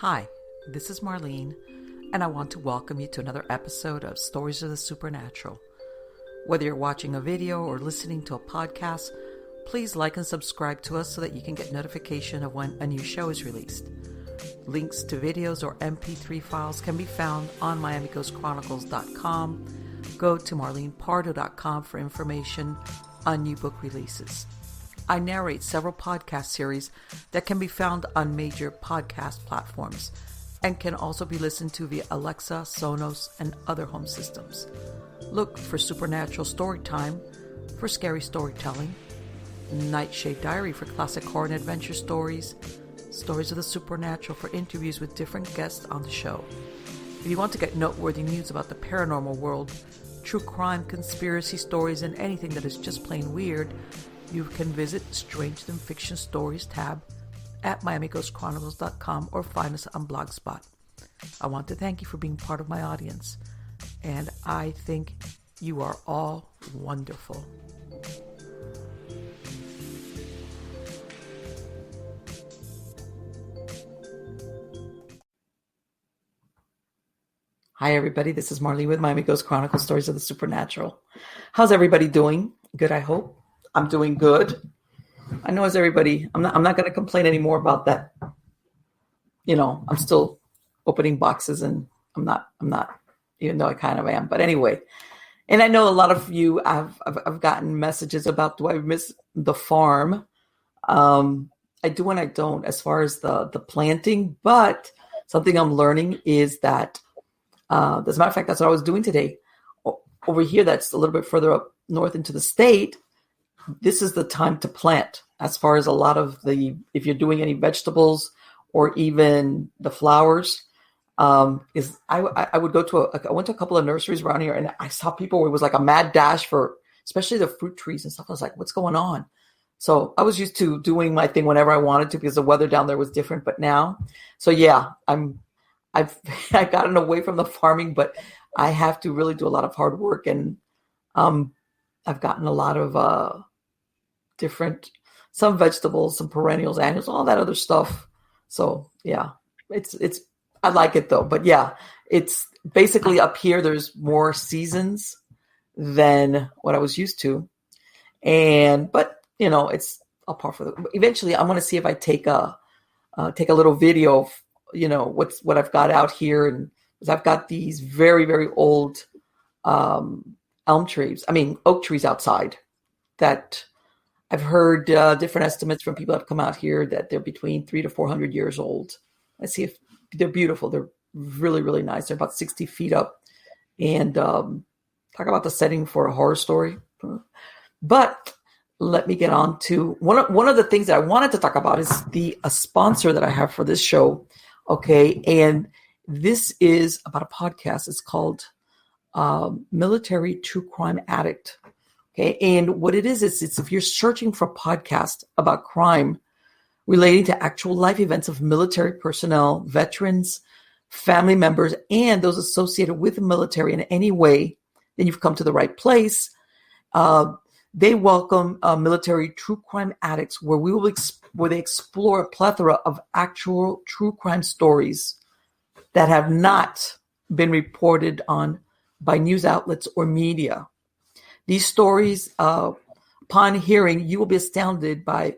Hi, this is Marlene, and I want to welcome you to another episode of Stories of the Supernatural. Whether you're watching a video or listening to a podcast, please like and subscribe to us so that you can get notification of when a new show is released. Links to videos or MP3 files can be found on MiamiGhostChronicles.com. Go to MarlenePardo.com for information on new book releases. I narrate several podcast series that can be found on major podcast platforms and can also be listened to via Alexa, Sonos, and other home systems. Look for Supernatural Storytime for scary storytelling, Nightshade Diary for classic horror and adventure stories, Stories of the Supernatural for interviews with different guests on the show. If you want to get noteworthy news about the paranormal world, true crime, conspiracy stories, and anything that is just plain weird, you can visit Strange Than Fiction Stories tab at MiamiGhostChronicles.com or find us on Blogspot. I want to thank you for being part of my audience, and I think you are all wonderful. Hi everybody, this is Marlene with Miami Ghost Chronicles, Stories of the Supernatural. How's everybody doing? Good, I hope. I'm doing good. I know as everybody, I'm not going to complain anymore about that. You know, I'm still opening boxes and I'm not, even though I kind of am. But anyway, and I know a lot of you, I've gotten messages about, do I miss the farm? I do and I don't as far as the planting, but something I'm learning is that, as a matter of fact, that's what I was doing today. Over here, that's a little bit further up north into the state. This is the time to plant as far as a lot of if you're doing any vegetables or even the flowers, I would go I went to a couple of nurseries around here and I saw people where it was like a mad dash for, especially the fruit trees and stuff. I was like, what's going on? So I was used to doing my thing whenever I wanted to because the weather down there was different, but now, so yeah, I've gotten away from the farming, but I have to really do a lot of hard work and, I've gotten a lot of, some vegetables, some perennials, annuals, all that other stuff. So yeah, I like it though, but yeah, it's basically up here. There's more seasons than what I was used to. But you know, it's a part for eventually I'm going to see if I take a little video of, you know, what I've got out here. And because I've got these very, very old, oak trees outside that I've heard different estimates from people that have come out here that they're between 300 to 400 years old. Let's see if they're beautiful. They're really, really nice. They're about 60 feet up. And talk about the setting for a horror story. But let me get on to one of the things that I wanted to talk about is a sponsor that I have for this show. Okay. And this is about a podcast. It's called Military True Crime Addict. Okay. And what it is it's if you're searching for a podcast about crime relating to actual life events of military personnel, veterans, family members, and those associated with the military in any way, then you've come to the right place. They welcome military true crime addicts where they explore a plethora of actual true crime stories that have not been reported on by news outlets or media. These stories, upon hearing, you will be astounded by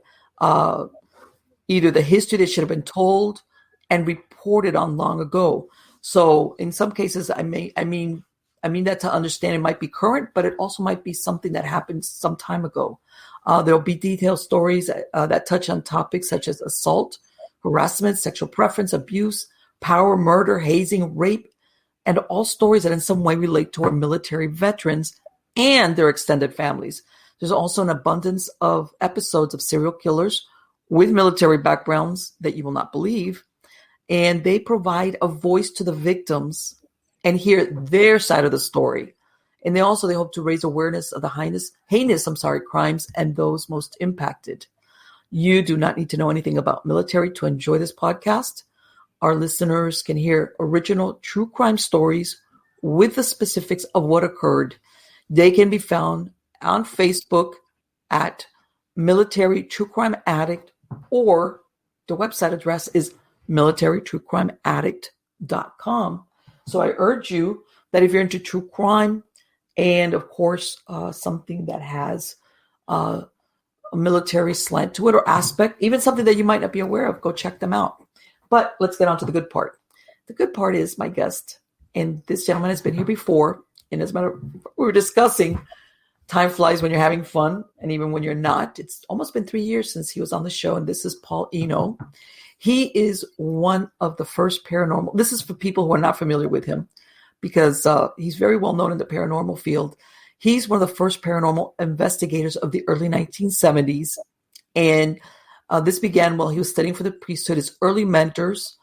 either the history that should have been told and reported on long ago. So in some cases, I mean that to understand it might be current, but it also might be something that happened some time ago. There'll be detailed stories that touch on topics such as assault, harassment, sexual preference, abuse, power, murder, hazing, rape, and all stories that in some way relate to our military veterans and their extended families. There's also an abundance of episodes of serial killers with military backgrounds that you will not believe, and they provide a voice to the victims and hear their side of the story. And they hope to raise awareness of the heinous crimes and those most impacted. You do not need to know anything about military to enjoy this podcast. Our listeners can hear original true crime stories with the specifics of what occurred. They can be found on Facebook at Military True Crime Addict, or the website address is militarytruecrimeaddict.com. So I urge you that if you're into true crime and, of course, something that has a military slant to it or aspect, even something that you might not be aware of, go check them out. But let's get on to the good part. The good part is my guest, and this gentleman has been here before, and as a matter of, we were discussing time flies when you're having fun, and even when you're not. It's almost been 3 years since he was on the show, and this is Paul Eno. He is one of the first paranormal. This is for people who are not familiar with him, because he's very well known in the paranormal field. He's one of the first paranormal investigators of the early 1970s, and this began while he was studying for the priesthood. His early mentors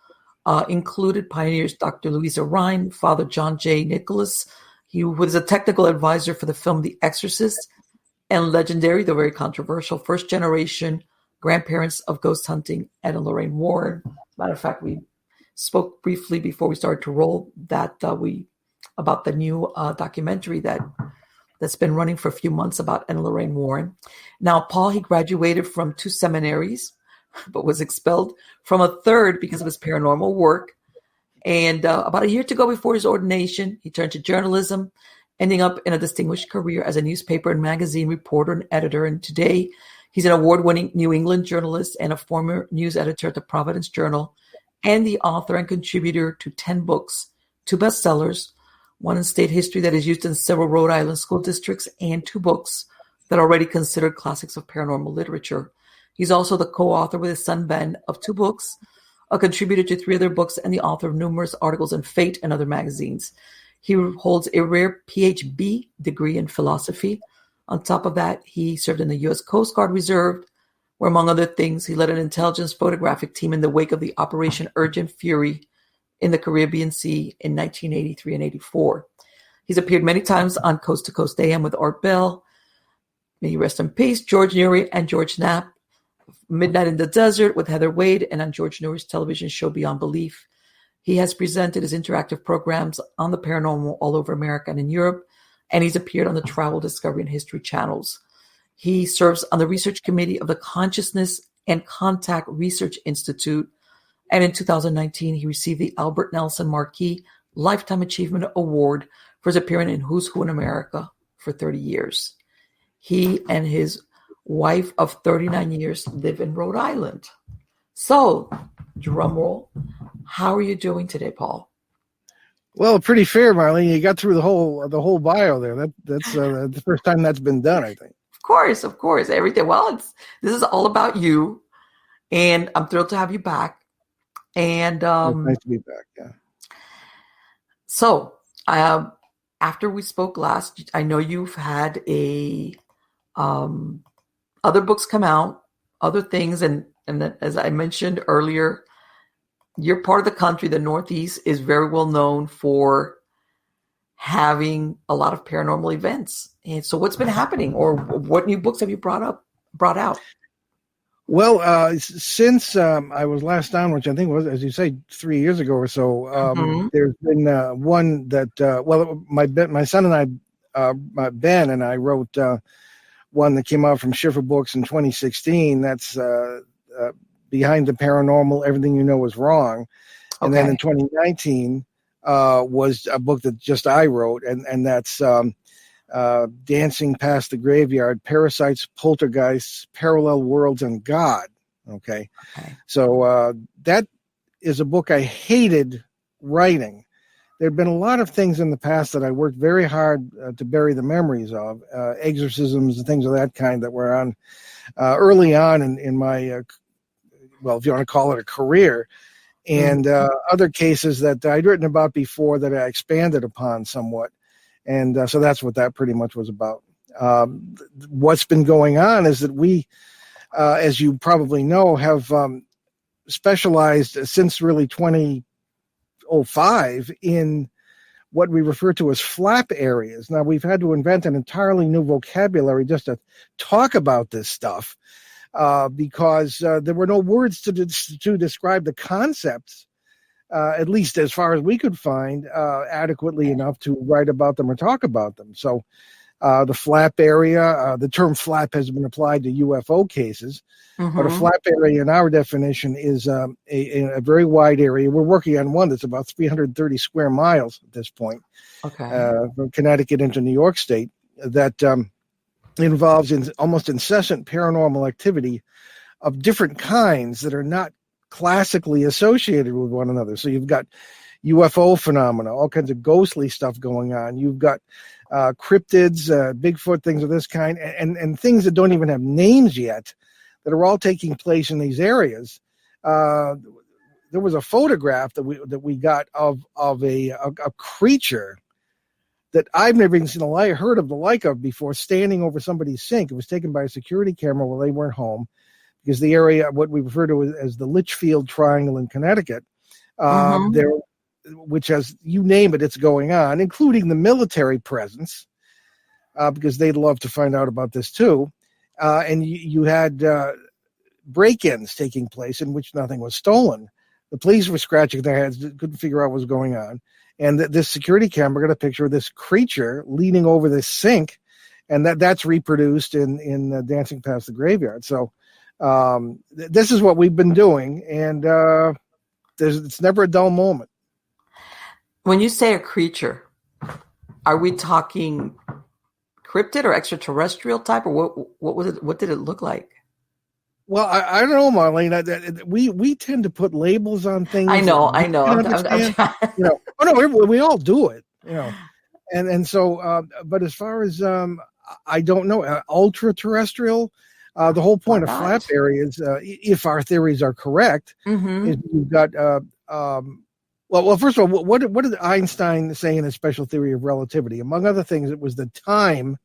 included pioneers Dr. Louisa Rhine, Father John J. Nicholas. He was a technical advisor for the film The Exorcist, and legendary, though very controversial, first generation grandparents of ghost hunting, Ed and Lorraine Warren. Matter of fact, we spoke briefly before we started to roll that about the new documentary that's been running for a few months about Ed and Lorraine Warren. Now, Paul, he graduated from 2 seminaries, but was expelled from a third because of his paranormal work. And about a year to go before his ordination, he turned to journalism, ending up in a distinguished career as a newspaper and magazine reporter and editor. And today, he's an award-winning New England journalist and a former news editor at the Providence Journal, and the author and contributor to 10 books, 2 bestsellers, one in state history that is used in several Rhode Island school districts, and 2 books that are already considered classics of paranormal literature. He's also the co-author with his son Ben of 2 books, a contributor to 3 other books, and the author of numerous articles in Fate and other magazines. He holds a rare PhD degree in philosophy. On top of that, he served in the U.S. Coast Guard Reserve, where, among other things, he led an intelligence photographic team in the wake of the Operation Urgent Fury in the Caribbean Sea in 1983 and 84. He's appeared many times on Coast to Coast AM with Art Bell, may he rest in peace, George Noory and George Knapp, Midnight in the Desert with Heather Wade, and on George Noory's television show Beyond Belief. He has presented his interactive programs on the paranormal all over America and in Europe, and he's appeared on the Travel, Discovery, and History channels. He serves on the research committee of the Consciousness and Contact Research Institute, and in 2019, he received the Albert Nelson Marquis Lifetime Achievement Award for his appearance in Who's Who in America for 30 years. He and his wife of 39 years live in Rhode Island. So, drum roll, how are you doing today, Paul? Well, pretty fair, Marlene. You got through the whole bio there. That's the first time that's been done, I think. Of course, everything. Well, this is all about you, and I'm thrilled to have you back. And It's nice to be back. Yeah. So, after we spoke last, I know you've had other books come out, other things, and as I mentioned earlier, your part of the country, the Northeast, is very well known for having a lot of paranormal events. And so what's been happening, or what new books have you brought out? Well, since I was last on, which I think was, as you say, 3 years ago or so, there's been one that, my son and I, Ben and I wrote one that came out from Schiffer Books in 2016. That's Behind the Paranormal, Everything You Know Is Wrong. And then in 2019 was a book that just I wrote, and that's Dancing Past the Graveyard, Parasites, Poltergeists, Parallel Worlds, and God. Okay. So that is a book I hated writing. There have been a lot of things in the past that I worked very hard to bury the memories of, exorcisms and things of that kind that were on early on in my, well, if you want to call it a career, and other cases that I'd written about before that I expanded upon somewhat. And so that's what that pretty much was about. What's been going on is that we, as you probably know, have specialized since really 2005 in what we refer to as flap areas. Now, we've had to invent an entirely new vocabulary just to talk about this stuff because there were no words to describe the concepts, at least as far as we could find, adequately enough to write about them or talk about them. So the flap area. The term flap has been applied to UFO cases, but a flap area in our definition is a very wide area. We're working on one that's about 330 square miles at this point, from Connecticut into New York State, that involves almost incessant paranormal activity of different kinds that are not classically associated with one another. So you've got UFO phenomena, all kinds of ghostly stuff going on. You've got cryptids, Bigfoot, things of this kind, and things that don't even have names yet that are all taking place in these areas. There was a photograph that we got of a creature that I've never even heard of the like of before, standing over somebody's sink. It was taken by a security camera while they weren't home, because the area, what we refer to as the Litchfield Triangle in Connecticut, there, which has, you name it, it's going on, including the military presence, because they'd love to find out about this too. And you had break-ins taking place in which nothing was stolen. The police were scratching their heads, couldn't figure out what was going on. And this security camera got a picture of this creature leaning over this sink, and that's reproduced in Dancing Past the Graveyard. So this is what we've been doing, and it's never a dull moment. When you say a creature, are we talking cryptid or extraterrestrial type, or what was it? What did it look like? Well, I don't know, Marlene. We tend to put labels on things. I know. We all do it, and so. But as far as I don't know, ultra terrestrial. The whole point of flap areas, if our theories are correct, is you've got. Well, first of all, what did Einstein say in his special theory of relativity? Among other things, it was that time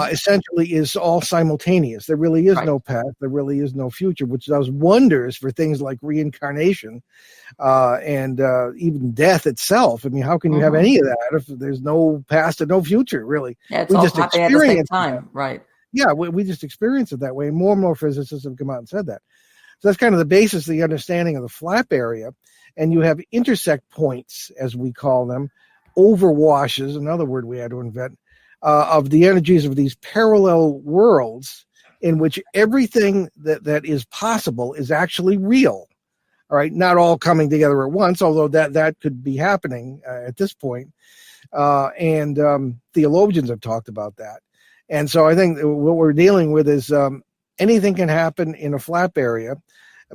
essentially is all simultaneous. There really is no past. There really is no future, which does wonders for things like reincarnation and even death itself. I mean, how can you have any of that if there's no past and no future, really? Yeah, it's all happening at the same time, right? Yeah, we just experience it that way. And more physicists have come out and said that. So that's kind of the basis of the understanding of the flap area. And you have intersect points, as we call them, overwashes, another word we had to invent, of the energies of these parallel worlds in which everything that is possible is actually real. All right, not all coming together at once, although that could be happening at this point. And theologians have talked about that. And so I think what we're dealing with is anything can happen in a flap area,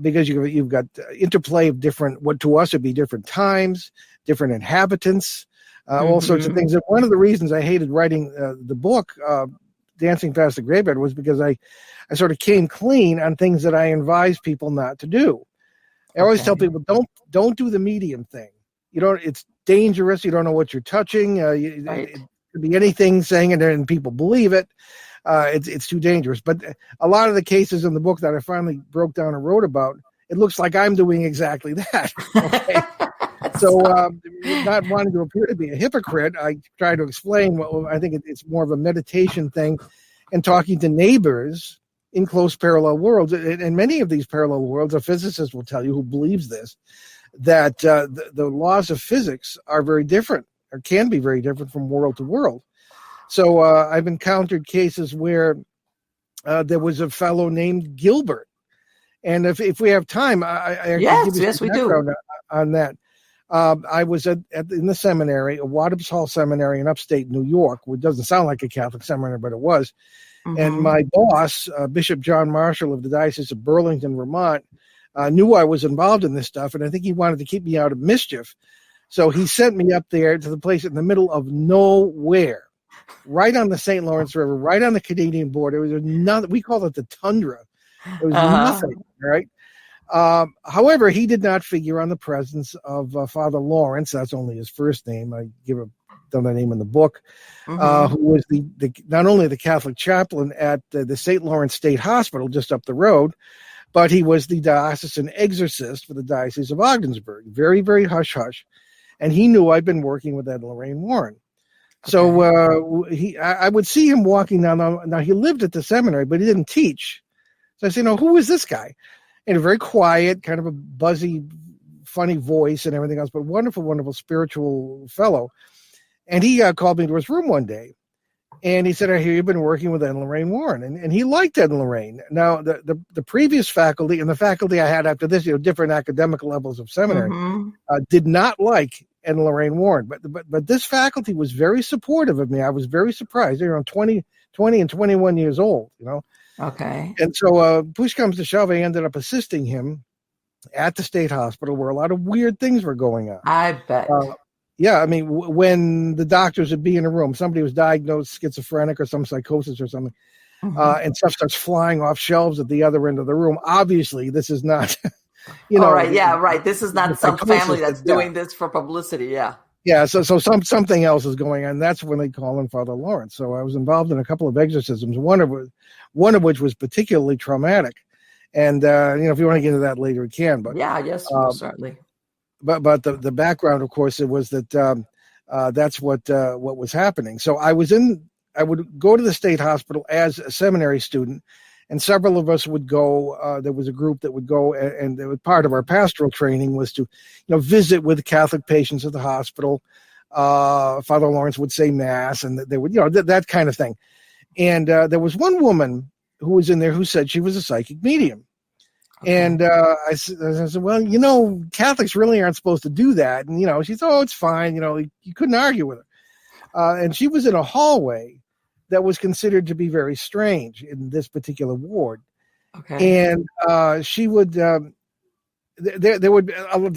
because you've got interplay of different, what to us would be different times, different inhabitants, all sorts of things. And one of the reasons I hated writing the book, Dancing Past the Graveyard, was because I sort of came clean on things that I advise people not to do. I always tell people, don't do the medium thing. It's dangerous. You don't know what you're touching. It could be anything saying it and people believe it. It's too dangerous. But a lot of the cases in the book that I finally broke down and wrote about, it looks like I'm doing exactly that. Okay. So not wanting to appear to be a hypocrite, I try to explain I think it's more of a meditation thing, and talking to neighbors in close parallel worlds. And many of these parallel worlds, a physicist will tell you who believes this, that the laws of physics are very different, or can be very different from world to world. So I've encountered cases where there was a fellow named Gilbert. And if we have time, I can give you some background on that. I was in the seminary, a Wadhams Hall Seminary in upstate New York, which doesn't sound like a Catholic seminary, but it was. And my boss, Bishop John Marshall of the Diocese of Burlington, Vermont, knew I was involved in this stuff, and I think he wanted to keep me out of mischief. So he sent me up there to the place in the middle of nowhere, right on the St. Lawrence River, right on the Canadian border. There was nothing. We call it the tundra. There was nothing, right? However, he did not figure on the presence of Father Lawrence. That's only his first name. I give them the name in the book. Who was the not only the Catholic chaplain at the St. Lawrence State Hospital just up the road, but he was the diocesan exorcist for the Diocese of Ogdensburg. Very, very hush-hush. And he knew I'd been working with that Lorraine Warren. So I would see him walking down. Now, he lived at the seminary, but he didn't teach. So I said, who is this guy? And a very quiet, kind of a buzzy, funny voice and everything else, but wonderful, wonderful spiritual fellow. And he called me to his room one day. And he said, I hear you've been working with Ed and Lorraine Warren. And he liked Ed and Lorraine. Now, the previous faculty and the faculty I had after this, different academic levels of seminary, did not like Ed and Lorraine Warren. But this faculty was very supportive of me. I was very surprised. They were 20 and 21 years old, Okay. And so push comes to shove, I ended up assisting him at the state hospital where a lot of weird things were going on. I bet. Yeah, I mean, when the doctors would be in a room, somebody was diagnosed schizophrenic or some psychosis or something, and stuff starts flying off shelves at the other end of the room. Obviously, this is not, All right, yeah, right. This is not some family that's doing this for publicity, yeah. Yeah, so something else is going on. That's when they call in Father Lawrence. So I was involved in a couple of exorcisms, one of which was particularly traumatic. And if you want to get into that later, we can. But yeah, yes, certainly. But the background, of course, it was that that's what was happening. So I would go to the state hospital as a seminary student, and several of us would go. There was a group that would go, and it was part of our pastoral training was to, visit with Catholic patients at the hospital. Father Lawrence would say mass, and they would, that kind of thing. And there was one woman who was in there who said she was a psychic medium. Okay. And I said, well, Catholics really aren't supposed to do that. And, she said, oh, it's fine. You couldn't argue with her. And she was in a hallway that was considered to be very strange in this particular ward. Okay. And she would, the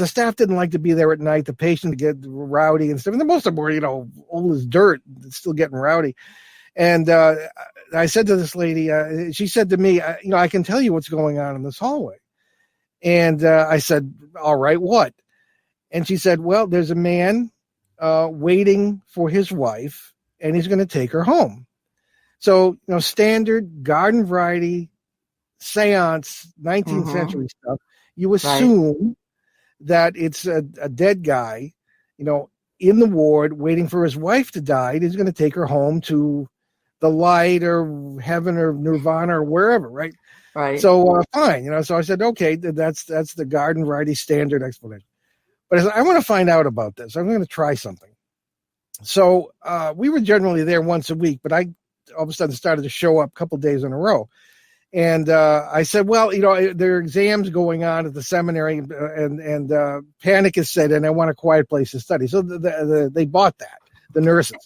staff didn't like to be there at night. The patients would get rowdy and stuff. And most of them were, old as dirt, still getting rowdy. And I said to this lady, she said to me, I can tell you what's going on in this hallway. And I said, all right, what? And she said, well, there's a man waiting for his wife, and he's going to take her home. So, standard garden variety seance, 19th century stuff. You assume that it's a dead guy, in the ward waiting for his wife to die. And he's going to take her home to the light or heaven or nirvana or wherever, right? Right. So fine, so I said, okay, that's the garden variety standard explanation. But I said, I want to find out about this. I'm going to try something. So we were generally there once a week, but I all of a sudden started to show up a couple days in a row. And I said, well, there are exams going on at the seminary, and panic is set in. I want a quiet place to study. So they bought that, the nurses.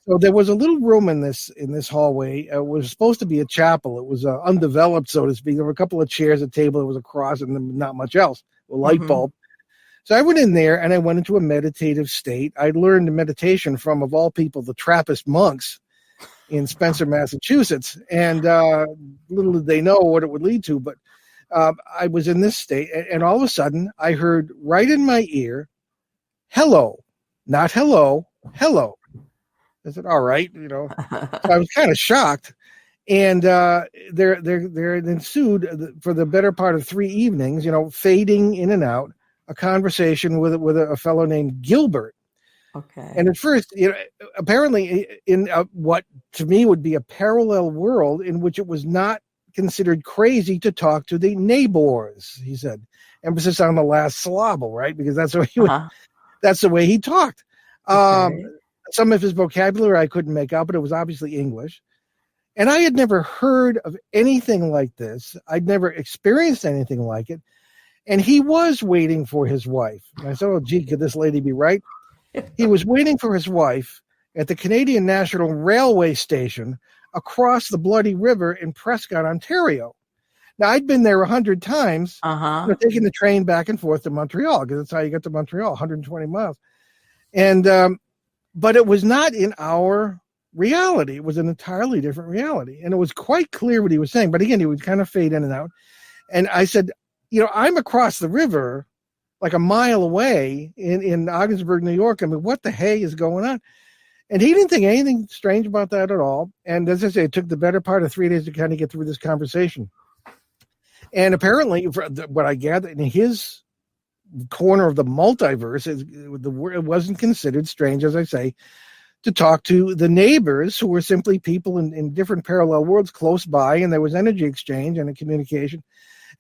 So there was a little room in this hallway. It was supposed to be a chapel. It was undeveloped, so to speak. There were a couple of chairs, a table, there was a cross, and not much else. A light bulb. So I went in there, and I went into a meditative state. I learned meditation from, of all people, the Trappist monks in Spencer, Massachusetts. And little did they know what it would lead to. But I was in this state, and all of a sudden, I heard right in my ear, hello, not hello, hello. I said, all right, So I was kind of shocked. And there ensued for the better part of 3 evenings, fading in and out, a conversation with a fellow named Gilbert. Okay. And at first, apparently in what to me would be a parallel world in which it was not considered crazy to talk to the neighbors, he said. Emphasis on the last syllable, right? Because that's the way he talked. Okay. Some of his vocabulary I couldn't make out, but it was obviously English. And I had never heard of anything like this. I'd never experienced anything like it. And he was waiting for his wife. And I said, oh, gee, could this lady be right? He was waiting for his wife at the Canadian National Railway Station across the Bloody River in Prescott, Ontario. Now, I'd been there 100 times, taking the train back and forth to Montreal, because that's how you get to Montreal, 120 miles. And but it was not in our reality. It was an entirely different reality. And it was quite clear what he was saying. But again, he would kind of fade in and out. And I said, I'm across the river, like a mile away in Ogdensburg, New York. I mean, what the hey is going on? And he didn't think anything strange about that at all. And as I say, it took the better part of 3 days to kind of get through this conversation. And apparently, what I gathered in his corner of the multiverse, it wasn't considered strange, as I say, to talk to the neighbors who were simply people in different parallel worlds close by, and there was energy exchange and a communication,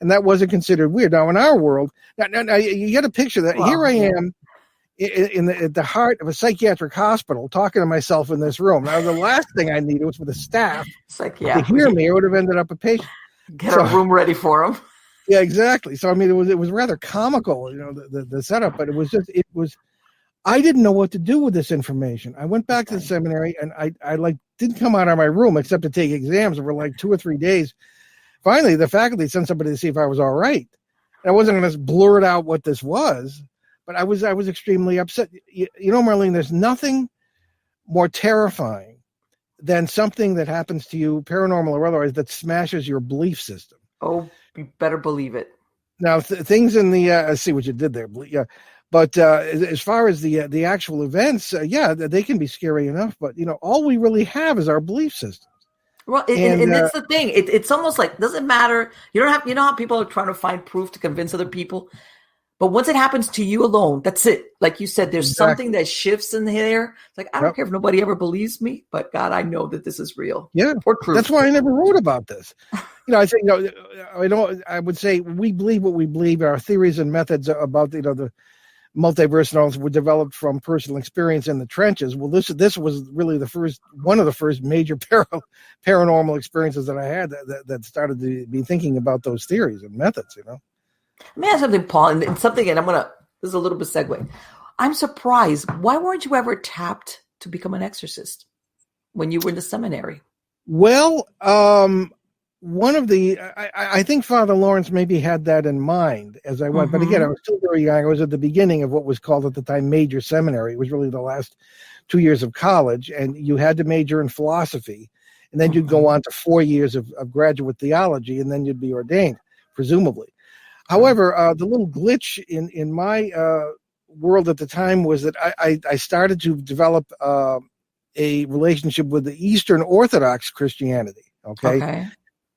and that wasn't considered weird. Now, in our world, now you get a picture that here I am at the heart of a psychiatric hospital, talking to myself in this room. Now, the last thing I needed was for the staff to hear me. I would have ended up a patient. Get a room ready for him. Yeah, exactly. So I mean, it was rather comical, the setup, but it was. I didn't know what to do with this information. I went back to the seminary, and I like didn't come out of my room except to take exams over like 2 or 3 days. Finally, the faculty sent somebody to see if I was all right. And I wasn't going to blurt out what this was, but I was extremely upset. Marlene, there's nothing more terrifying than something that happens to you, paranormal or otherwise, that smashes your belief system. Oh, you better believe it. Now, things in the I see what you did there. Yeah. But as far as the actual events, they can be scary enough. But all we really have is our belief systems. Well, and that's the thing. It's almost like doesn't matter. You don't have. You know how people are trying to find proof to convince other people, but once it happens to you alone, that's it. Like you said, there's something that shifts in there. It's like I don't care if nobody ever believes me, but God, I know that this is real. Yeah, or true. That's why I never wrote about this. I think I would say we believe what we believe. Our theories and methods about the multiverse and all were developed from personal experience in the trenches. Well, this was really one of the first major paranormal experiences that I had that started to be thinking about those theories and methods. Let me ask something, Paul, and something, and this is a little bit segue. I'm surprised. Why weren't you ever tapped to become an exorcist when you were in the seminary? Well, one of I think Father Lawrence maybe had that in mind as I went, but again, I was still very young. I was at the beginning of what was called at the time major seminary. It was really the last 2 years of college, and you had to major in philosophy, and then you'd go on to 4 years of graduate theology, and then you'd be ordained, presumably. However, the little glitch in my world at the time was that I started to develop a relationship with the Eastern Orthodox Christianity. Okay.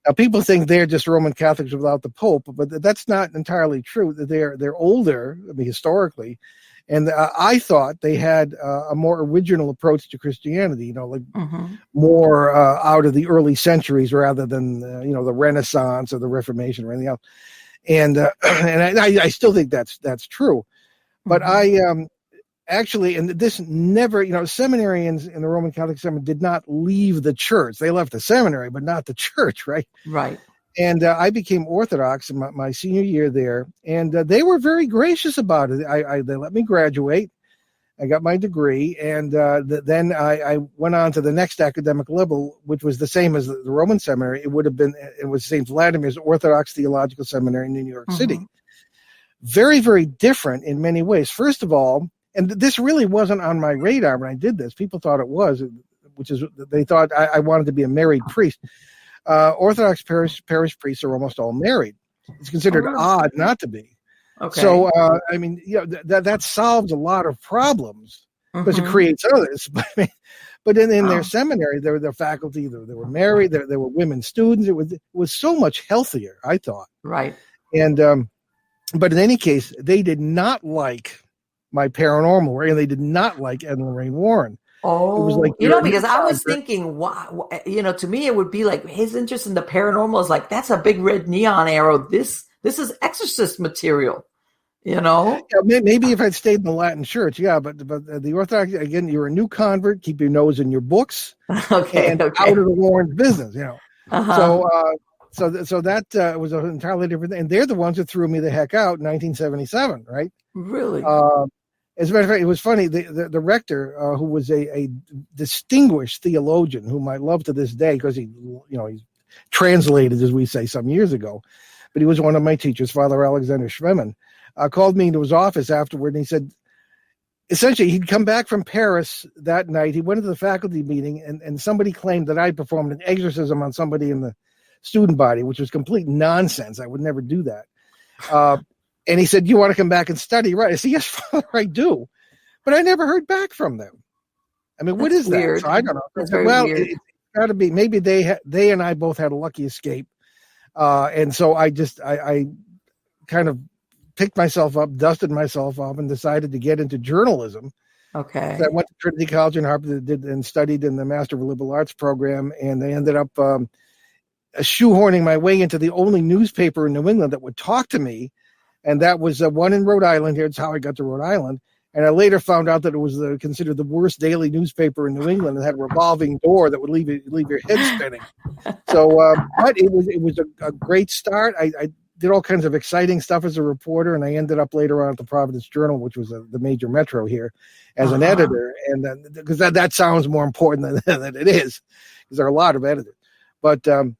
Now, people think they're just Roman Catholics without the Pope, but that's not entirely true. They're older, historically, and I thought they had a more original approach to Christianity. More out of the early centuries rather than the Renaissance or the Reformation or anything else. And I still think that's true, but I actually, and this never, seminarians in the Roman Catholic Seminary did not leave the church. They left the seminary, but not the church, right? Right. And I became Orthodox in my senior year there, and they were very gracious about it. They let me graduate. I got my degree, and then I went on to the next academic level, which was the same as the Roman seminary. It was St. Vladimir's Orthodox Theological Seminary in New York City. Very, very different in many ways. First of all, and this really wasn't on my radar when I did this. People thought it was, which is they thought I wanted to be a married priest. Orthodox parish priests are almost all married. It's considered odd not to be. Okay. So, that solves a lot of problems because it creates others. But in their seminary, their faculty, they were married. There were women students. It was so much healthier, I thought. Right. And but in any case, they did not like my paranormal, and they did not like Ed and Lorraine Warren. Oh, it was like, because I was thinking, wow, to me, it would be like his interest in the paranormal is like, that's a big red neon arrow. This is Exorcist material, Yeah, maybe if I'd stayed in the Latin church, but the Orthodox, again, you're a new convert, keep your nose in your books, out of the Warren's business, So that was an entirely different thing. And they're the ones that threw me the heck out in 1977, right? Really? As a matter of fact, it was funny. The rector, who was a distinguished theologian, whom I love to this day because he translated, as we say, some years ago, but he was one of my teachers, Father Alexander Schweman, called me into his office afterward, and he said, essentially, he'd come back from Paris that night. He went to the faculty meeting, and somebody claimed that I performed an exorcism on somebody in the student body, which was complete nonsense. I would never do that. And he said, "You want to come back and study?" Right. I said, "Yes, Father, I do." But I never heard back from them. I mean, what is weird. That? So I don't know. That's very weird. It's got to be, maybe they and I both had a lucky escape. And so I kind of picked myself up, dusted myself off, and decided to get into journalism. Okay. So I went to Trinity College in Hartford and studied in the Master of Liberal Arts program, and they ended up shoehorning my way into the only newspaper in New England that would talk to me, and that was one in Rhode Island. Here's how I got to Rhode Island, And I later found out that it was considered the worst daily newspaper in New England. It had a revolving door that would leave your head spinning. So, but it was a great start. I did all kinds of exciting stuff as a reporter, and I ended up later on at the Providence Journal, which was the major metro here, as an editor. And because that sounds more important than it is, because there are a lot of editors. But and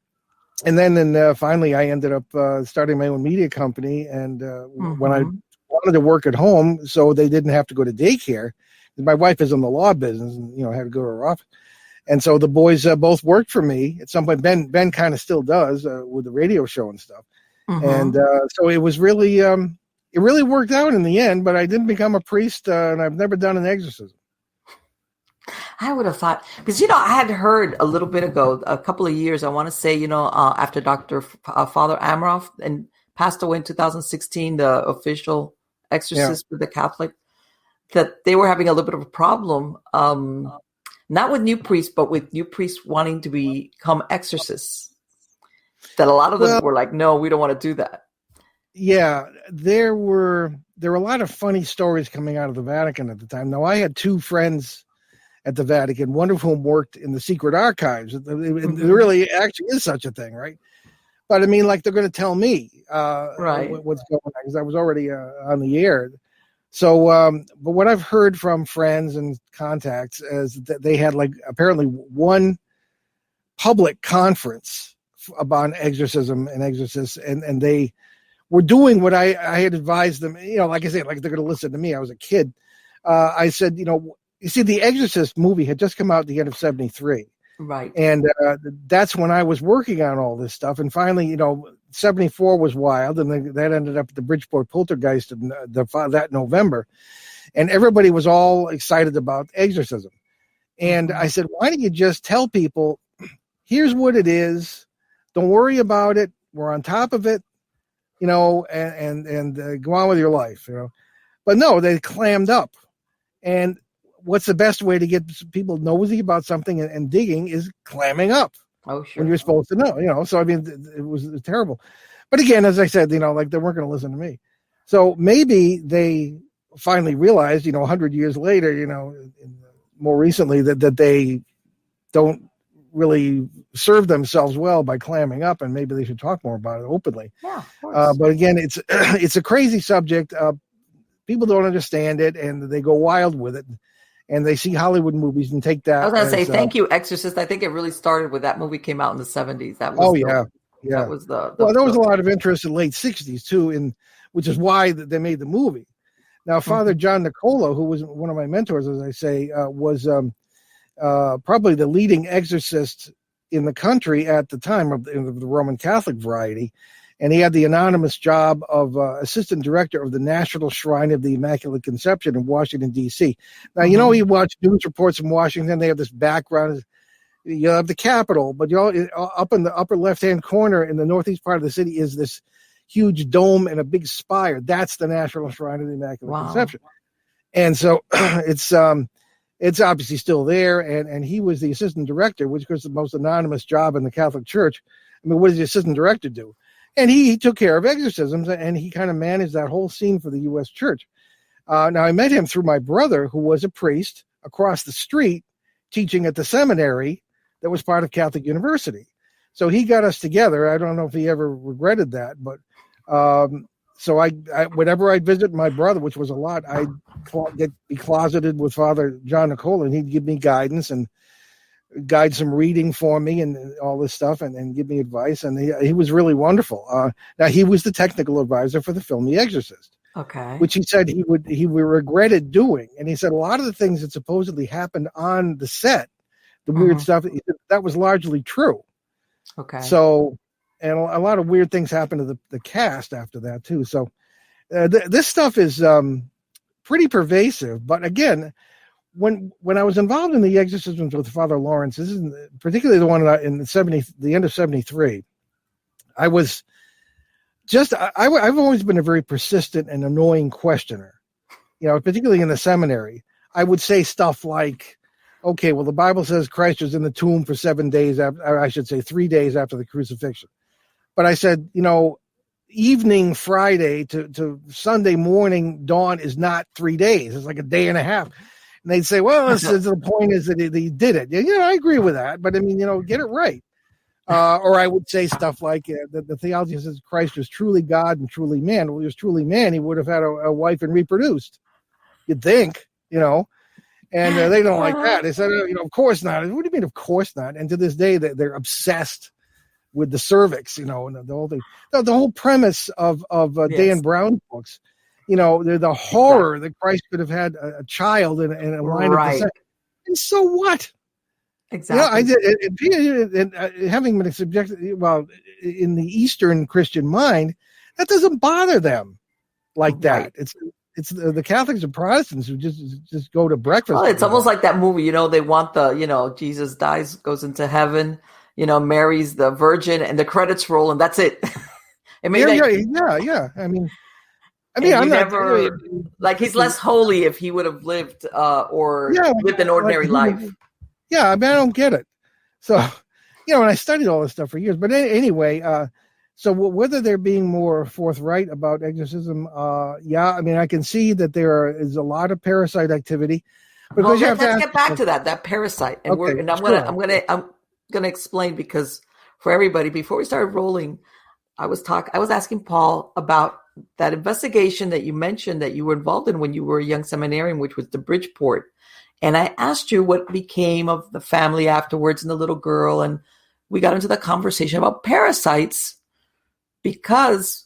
then finally, I ended up starting my own media company. And when I wanted to work at home, so they didn't have to go to daycare. My wife is in the law business, and had to go to her office. And so the boys both worked for me. At some point, Ben kind of still does with the radio show and stuff. And so it was really, it really worked out in the end, but I didn't become a priest, and I've never done an exorcism. I would have thought, because, I had heard a little bit ago, a couple of years, I want to say, after Father Amroff and passed away in 2016, the official exorcist with the Catholic, that they were having a little bit of a problem, not with new priests, but with new priests wanting to become exorcists. That a lot of them were like, no, we don't want to do that. Yeah, there were a lot of funny stories coming out of the Vatican at the time. Now, I had two friends at the Vatican, one of whom worked in the secret archives. It really actually is such a thing, right? But I mean, like, they're going to tell me what's going on, because I was already on the air. So, but what I've heard from friends and contacts is that they had, like, apparently one public conference about exorcism and exorcists, and they were doing what I had advised them. Like I said, like, they're going to listen to me. I was a kid. I said, you see, the Exorcist movie had just come out at the end of '73. Right. And that's when I was working on all this stuff. And finally, 74 was wild, and that ended up at the Bridgeport Poltergeist that November. And everybody was all excited about exorcism. And I said, why don't you just tell people, here's what it is. Don't worry about it. We're on top of it, and go on with your life, But no, they clammed up. And what's the best way to get people nosy about something and digging is clamming up. Oh, sure. When you're supposed to know, So, I mean, it was terrible. But again, as I said, like, they weren't going to listen to me. So maybe they finally realized, 100 years later, more recently, that they don't really serve themselves well by clamming up, and maybe they should talk more about it openly. Yeah, of course. But again, it's a crazy subject. People don't understand it, and they go wild with it, and they see Hollywood movies and take that. I was going to say, thank you, Exorcist. I think it really started with that movie came out in the 70s. That was yeah. That was well, there was a lot of interest in late 60s too, which is why they made the movie. Now, Father John Nicola, who was one of my mentors, as I say, was probably the leading exorcist in the country at the time of the Roman Catholic variety. And he had the anonymous job of assistant director of the National Shrine of the Immaculate Conception in Washington, D.C. Now, you watch news reports from Washington, they have this background. You have the Capitol, but up in the upper left-hand corner in the northeast part of the city is this huge dome and a big spire. That's the National Shrine of the Immaculate Conception. And so it's obviously still there. And he was the assistant director, which was the most anonymous job in the Catholic Church. I mean, what does the assistant director do? And he took care of exorcisms, and he kind of managed that whole scene for the U.S. Church. Now, I met him through my brother, who was a priest across the street teaching at the seminary that was part of Catholic University. So he got us together. I don't know if he ever regretted that, but so I whenever I'd visit my brother, which was a lot, I'd be closeted with Father John Nicola, and he'd give me guidance and guide some reading for me and all this stuff and give me advice. And he was really wonderful. Now, he was the technical advisor for the film The Exorcist. Okay. Which he said he regretted doing. And he said a lot of the things that supposedly happened on the set, the weird stuff, that was largely true. Okay. So, and a lot of weird things happened to the cast after that too. So this stuff is pretty pervasive. But again, when I was involved in the exorcisms with Father Lawrence, this is particularly the one in the end of 73, I was just, I've always been a very persistent and annoying questioner, particularly in the seminary. I would say stuff like, okay, well, the Bible says Christ was in the tomb for 7 days, or I should say 3 days after the crucifixion. But I said, evening Friday to Sunday morning dawn is not 3 days. It's like a day and a half. And they'd say, well, the point is that he did it. Yeah, I agree with that. But I mean, get it right. Or I would say stuff like the theology says Christ was truly God and truly man. Well, he was truly man. He would have had a wife and reproduced. You'd think, and they don't like that. They said, of course not. What do you mean, of course not? And to this day, they're obsessed with the cervix, and the whole thing. The whole premise of Dan Brown's books, the horror that Christ could have had a child in a line of descent. And so what? Exactly. I did, and having been subjected, in the Eastern Christian mind, that doesn't bother them like that. Right. It's the Catholics and Protestants who just go to breakfast. Well, it's almost like that movie, they want Jesus dies, goes into heaven, marries the virgin, and the credits roll, and that's it. Yeah. I mean, I'm never like he's less holy if he would have lived lived an ordinary life. Yeah, I mean, I don't get it. So, and I studied all this stuff for years. But anyway, so whether they're being more forthright about exorcism, I mean, I can see that there is a lot of parasite activity. Because let's get back to that parasite, and I'm gonna explain, because for everybody, before we started rolling, I was asking Paul about that investigation that you mentioned that you were involved in when you were a young seminarian, which was the Bridgeport. And I asked you what became of the family afterwards and the little girl. And we got into the conversation about parasites, because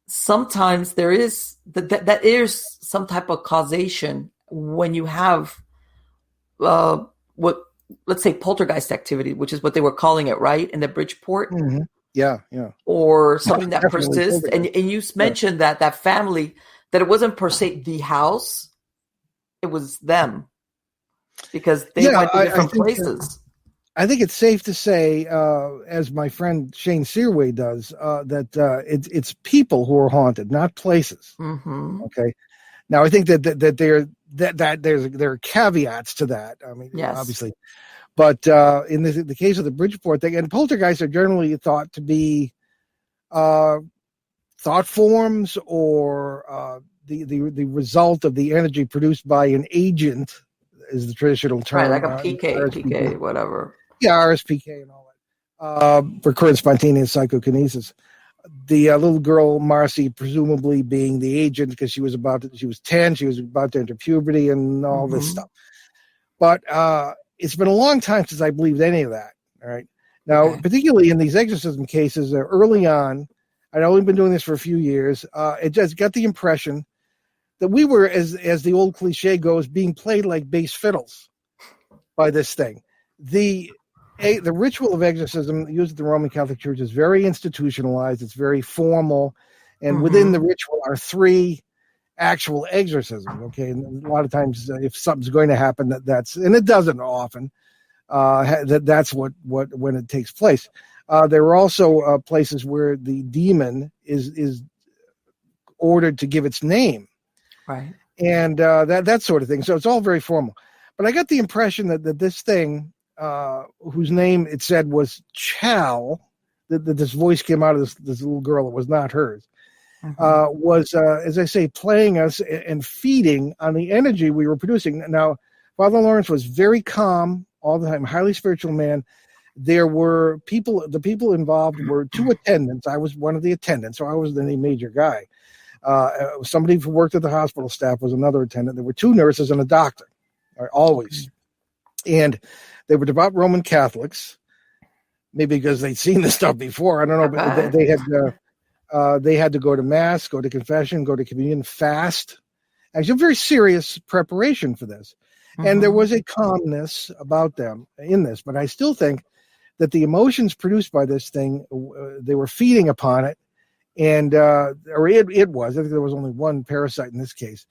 sometimes there is that is some type of causation when you have let's say poltergeist activity, which is what they were calling it, right? In the Bridgeport. Mm-hmm. Yeah. Or something that persists. And you mentioned that family, that it wasn't per se the house, it was them. Because they went to different places. I think it's safe to say, as my friend Shane Searway does, that it's people who are haunted, not places. Mm-hmm. Okay. Now, I think that there are caveats to that. I mean, yes. Obviously, but in the case of the Bridgeport thing, and poltergeists are generally thought to be thought forms or the result of the energy produced by an agent. Is the traditional term. Right, like a PK, whatever. Yeah, RSPK and all that. Recurrent spontaneous psychokinesis. The little girl, Marcy, presumably being the agent, because she was 10, she was about to enter puberty and all this stuff. But it's been a long time since I believed any of that. All right. Now, particularly in these exorcism cases, early on, I'd only been doing this for a few years. It just got the impression that we were, as the old cliche goes, being played like bass fiddles by this thing. The ritual of exorcism used at the Roman Catholic Church is very institutionalized. It's very formal, and within the ritual are 3 actual exorcisms. Okay, and a lot of times, if something's going to happen, and it doesn't often. That's what when it takes place. There are also places where the demon is ordered to give its name. Right. And that sort of thing. So it's all very formal. But I got the impression that this thing, whose name it said was Chow, that this voice came out of this little girl, it was not hers, was, as I say, playing us and feeding on the energy we were producing. Now, Father Lawrence was very calm all the time, highly spiritual man. There were the people involved were 2 attendants. I was one of the attendants, so I wasn't any major guy. Somebody who worked at the hospital staff was another attendant. There were 2 nurses and a doctor, always. And they were devout Roman Catholics, maybe because they'd seen this stuff before. I don't know, but they had to go to mass, go to confession, go to communion, fast. Actually, a very serious preparation for this. And there was a calmness about them in this. But I still think that the emotions produced by this thing, they were feeding upon it. And it was. I think there was only one parasite in this case,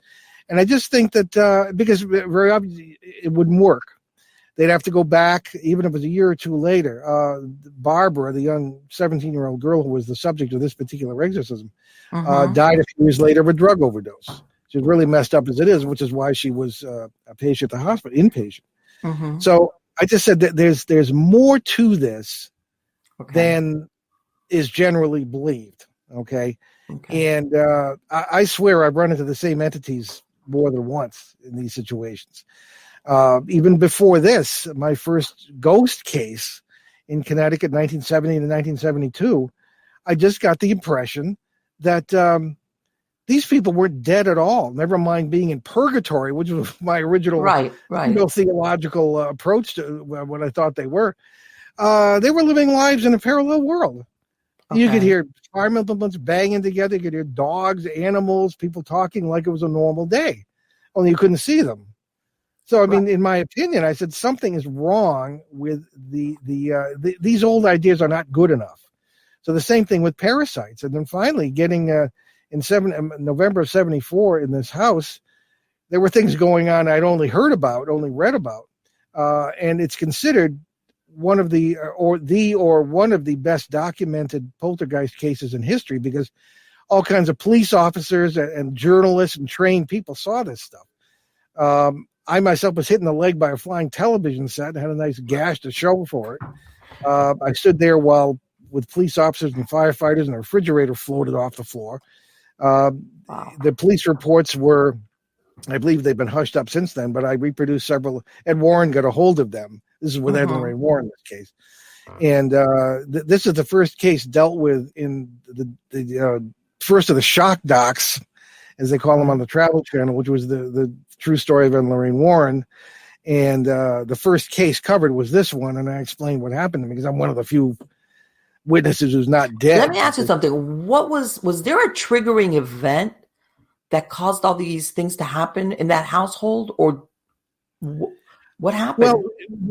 and I just think that because very obviously it wouldn't work, they'd have to go back, even if it was a year or 2 later. Barbara, the young 17-year-old girl who was the subject of this particular exorcism, died a few years later of a drug overdose. She was really messed up as it is, which is why she was a patient at the hospital, inpatient. So I just said that there's more to this than is generally believed. Okay. Okay. And I swear I've run into the same entities more than once in these situations. Even before this, my first ghost case in Connecticut, 1970 to 1972, I just got the impression that these people weren't dead at all, never mind being in purgatory, which was my original Right. theological approach to what I thought they were. They were living lives in a parallel world. Okay. You could hear fire implements banging together. You could hear dogs, animals, people talking like it was a normal day, only you couldn't see them. So, I mean, in my opinion, I said something is wrong with these old ideas are not good enough. So the same thing with parasites. And then finally getting in November of 74 in this house, there were things going on I'd only read about. And it's considered one of the best documented poltergeist cases in history, because all kinds of police officers and journalists and trained people saw this stuff. I myself was hit in the leg by a flying television set and had a nice gash to show for it. I stood there with police officers and firefighters, and a refrigerator floated off the floor. The police reports were, I believe they've been hushed up since then, but I reproduced several. Ed Warren got a hold of them. This is with Ed and Lorraine Warren in this case. And this is the first case dealt with in the first of the shock docs, as they call them on the Travel Channel, which was the true story of Ed and Lorraine Warren. And the first case covered was this one, and I explained what happened to me because I'm one of the few witnesses who's not dead. Let me ask you something. Was there a triggering event that caused all these things to happen in that household, or what happened? Well,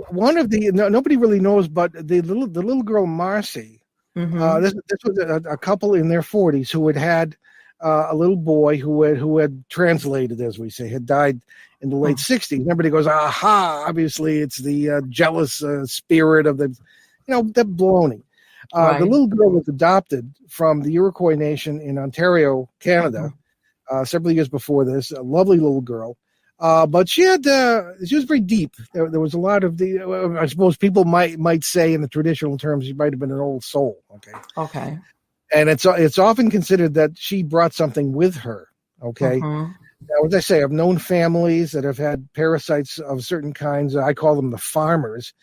one of nobody really knows, but the little girl Marcy. This was a couple in their 40s who had a little boy who had translated, as we say, had died in the late 60s. And everybody goes, aha! Obviously, it's the jealous spirit of the baloney. The little girl was adopted from the Iroquois Nation in Ontario, Canada, several years before this. A lovely little girl, but she was very deep. There was a lot of I suppose people might say in the traditional terms, she might have been an old soul. Okay. And it's often considered that she brought something with her. Okay. Now, as I say, I've known families that have had parasites of certain kinds. I call them the farmers,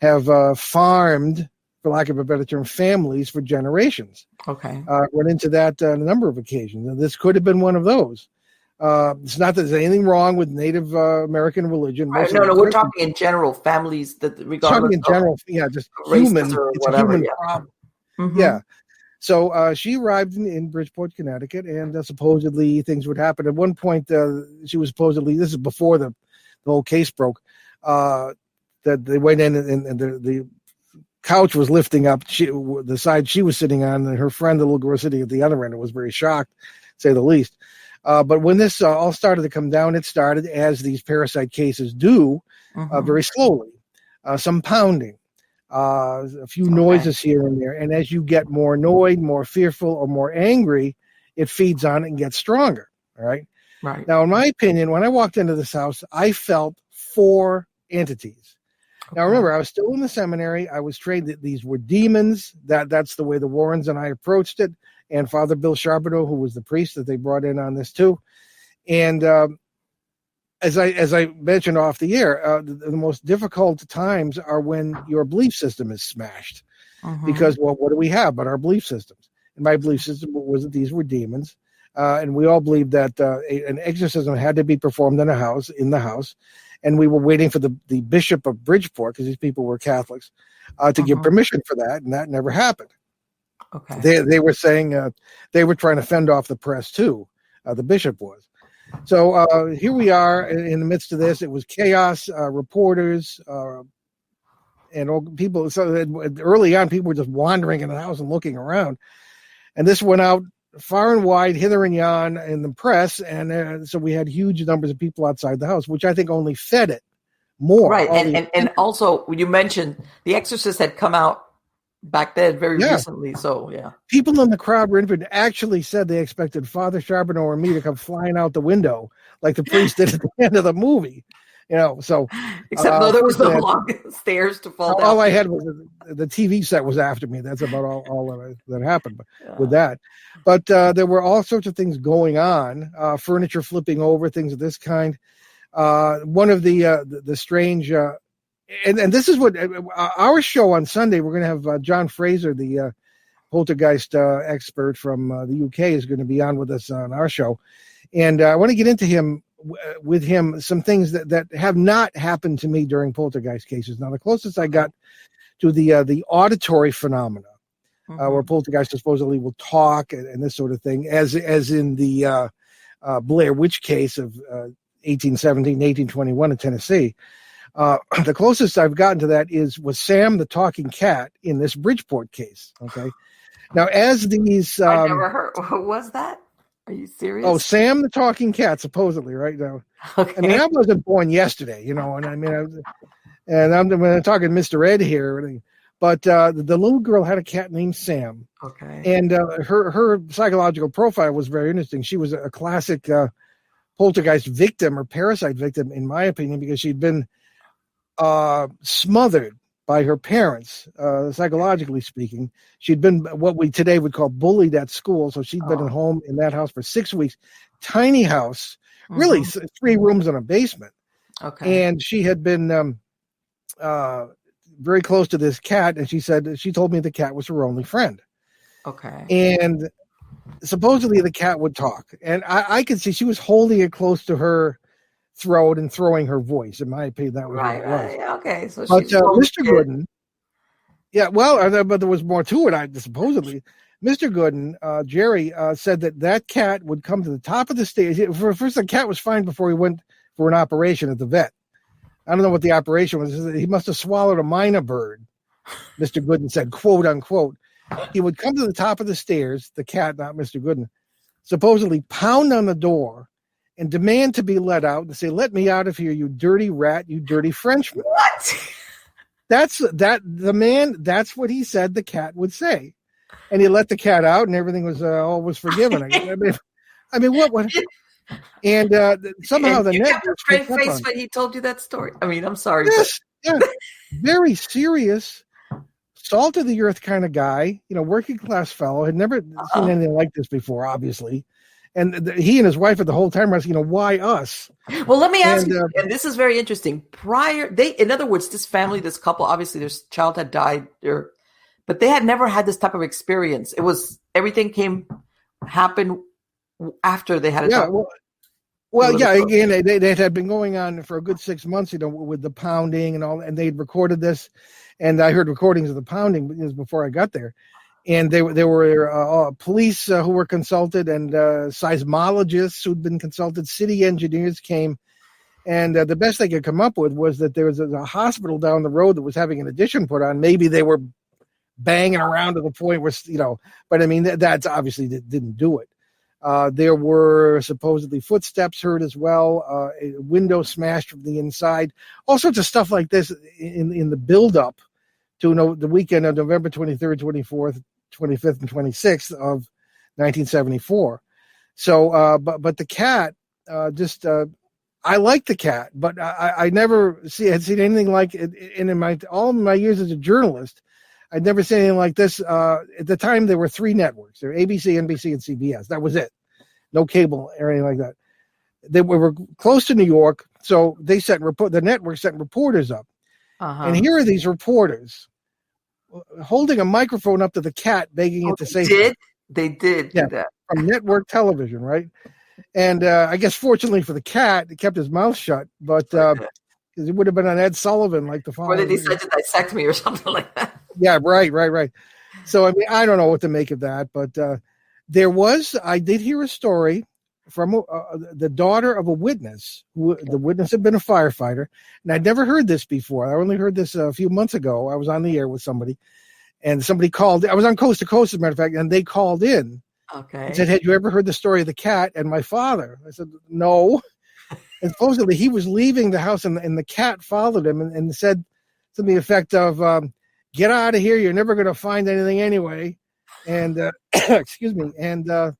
have farmed, for lack of a better term, families for generations. Okay. Run into that on a number of occasions. And this could have been one of those. It's not that there's anything wrong with Native American religion. No, we're talking in general, families that regardless in general, just human, it's a human problem. Yeah. So she arrived in Bridgeport, Connecticut, and supposedly things would happen. At one point, she was supposedly, this is before the whole case broke, that they went in and the couch was lifting up the side she was sitting on, and her friend, the little girl, sitting at the other end, was very shocked, to say the least. But when this all started to come down, it started, as these parasite cases do, very slowly. Some pounding, a few noises here and there. And as you get more annoyed, more fearful, or more angry, it feeds on it and gets stronger. All right. Right. Now, in my opinion, when I walked into this house, I felt 4 entities. Now, remember, I was still in the seminary. I was trained that these were demons. That's the way the Warrens and I approached it. And Father Bill Charbonneau, who was the priest that they brought in on this too. And as I mentioned off the air, the most difficult times are when your belief system is smashed. Because, well, what do we have but our belief systems? And my belief system was that these were demons. And we all believed that an exorcism had to be performed in the house. And we were waiting for the Bishop of Bridgeport, because these people were Catholics, to give permission for that, and that never happened. Okay. They were saying they were trying to fend off the press too. The bishop was. So here we are in the midst of this. It was chaos. Reporters and all people. So early on, people were just wandering in the house and looking around, and this went out far and wide, hither and yon, in the press, and so we had huge numbers of people outside the house, which I think only fed it more. Right, and also you mentioned The Exorcist had come out back then very recently, so yeah. People in the crowd were interviewed actually said they expected Father Charbonneau or me to come flying out the window like the priest did at the end of the movie. So except though there was no fortunately, long stairs to fall down. all I had was the TV set was after me. That's about all that happened with that. But there were all sorts of things going on, furniture flipping over, things of this kind. One of the strange, and this is what our show on Sunday, we're going to have John Fraser, the poltergeist expert from the UK, is going to be on with us on our show. And I want to get into with him some things that have not happened to me during poltergeist cases. Now, the closest I got to the auditory phenomena, where poltergeist supposedly will talk and this sort of thing, as in the Blair Witch case of 1817, 1821 in Tennessee. The closest I've gotten to that was Sam the talking cat in this Bridgeport case. Okay. Now, as these... I never heard. What was that? Are you serious? Oh, Sam the talking cat, supposedly, right now. Okay. I mean, I wasn't born yesterday, and I mean, I'm talking Mr. Ed here, but the little girl had a cat named Sam. Okay. And her psychological profile was very interesting. She was a classic poltergeist victim or parasite victim, in my opinion, because she'd been smothered by her parents, psychologically speaking. She'd been what we today would call bullied at school. So she'd been at home in that house for 6 weeks. Tiny house, really 3 rooms and a basement. Okay. And she had been very close to this cat. And she told me the cat was her only friend. Okay. And supposedly the cat would talk. And I could see she was holding it close to her throat and throwing her voice. In my opinion, that was what it was. Right. Okay. So but she's Mr. Gooden, but there was more to it. Supposedly, Mr. Gooden, Jerry, said that cat would come to the top of the stairs. First, the cat was fine before he went for an operation at the vet. I don't know what the operation was. He must have swallowed a mynah bird. Mr. Gooden said, quote unquote. He would come to the top of the stairs, the cat, not Mr. Gooden, supposedly pound on the door and demand to be let out and say, "Let me out of here, you dirty rat, you dirty Frenchman." What? That's what he said the cat would say. And he let the cat out and everything was forgiven. I mean, what? And somehow the net kept a straight face when he told you that story. I mean, I'm sorry. Yes, yeah, very serious, salt of the earth kind of guy, working class fellow, had never seen anything like this before, obviously. And he and his wife at the whole time were asking, why us? Well, let me ask you, and this is very interesting. In other words, this family, this couple, obviously their child had died, but they had never had this type of experience. It was everything happened after they had a child. Again, they had been going on for a good 6 months, with the pounding and all, and they'd recorded this, and I heard recordings of the pounding before I got there. And there were police who were consulted, and seismologists who'd been consulted. City engineers came, and the best they could come up with was that there was a hospital down the road that was having an addition put on. Maybe they were banging around to the point where, but I mean, that's obviously didn't do it. There were supposedly footsteps heard as well, a window smashed from the inside, all sorts of stuff like this in the buildup to the weekend of November 23rd, 24th, 25th, and 26th of 1974. So, but the cat, I like the cat, but I never had seen anything like it. And in all my years as a journalist, I'd never seen anything like this. At the time, there were 3 networks. There were ABC, NBC, and CBS. That was it. No cable or anything like that. They were close to New York, so the network sent reporters up. And here are these reporters holding a microphone up to the cat, begging it to say something. They did do that. From network television, right? And I guess fortunately for the cat, he kept his mouth shut, but because it would have been on Ed Sullivan like the following. Or they decided to dissect me or something like that. Yeah, right. So, I mean, I don't know what to make of that, but I did hear a story from the daughter of a witness. The witness had been a firefighter, and I'd never heard this before. I only heard this a few months ago. I was on the air with somebody, and somebody called. I was on Coast to Coast, as a matter of fact, and they called in. Okay. And said, "Had you ever heard the story of the cat and my father?" I said, "No." And supposedly he was leaving the house, and the cat followed him and said to the effect of, "Get out of here! You're never going to find anything anyway." And excuse me. And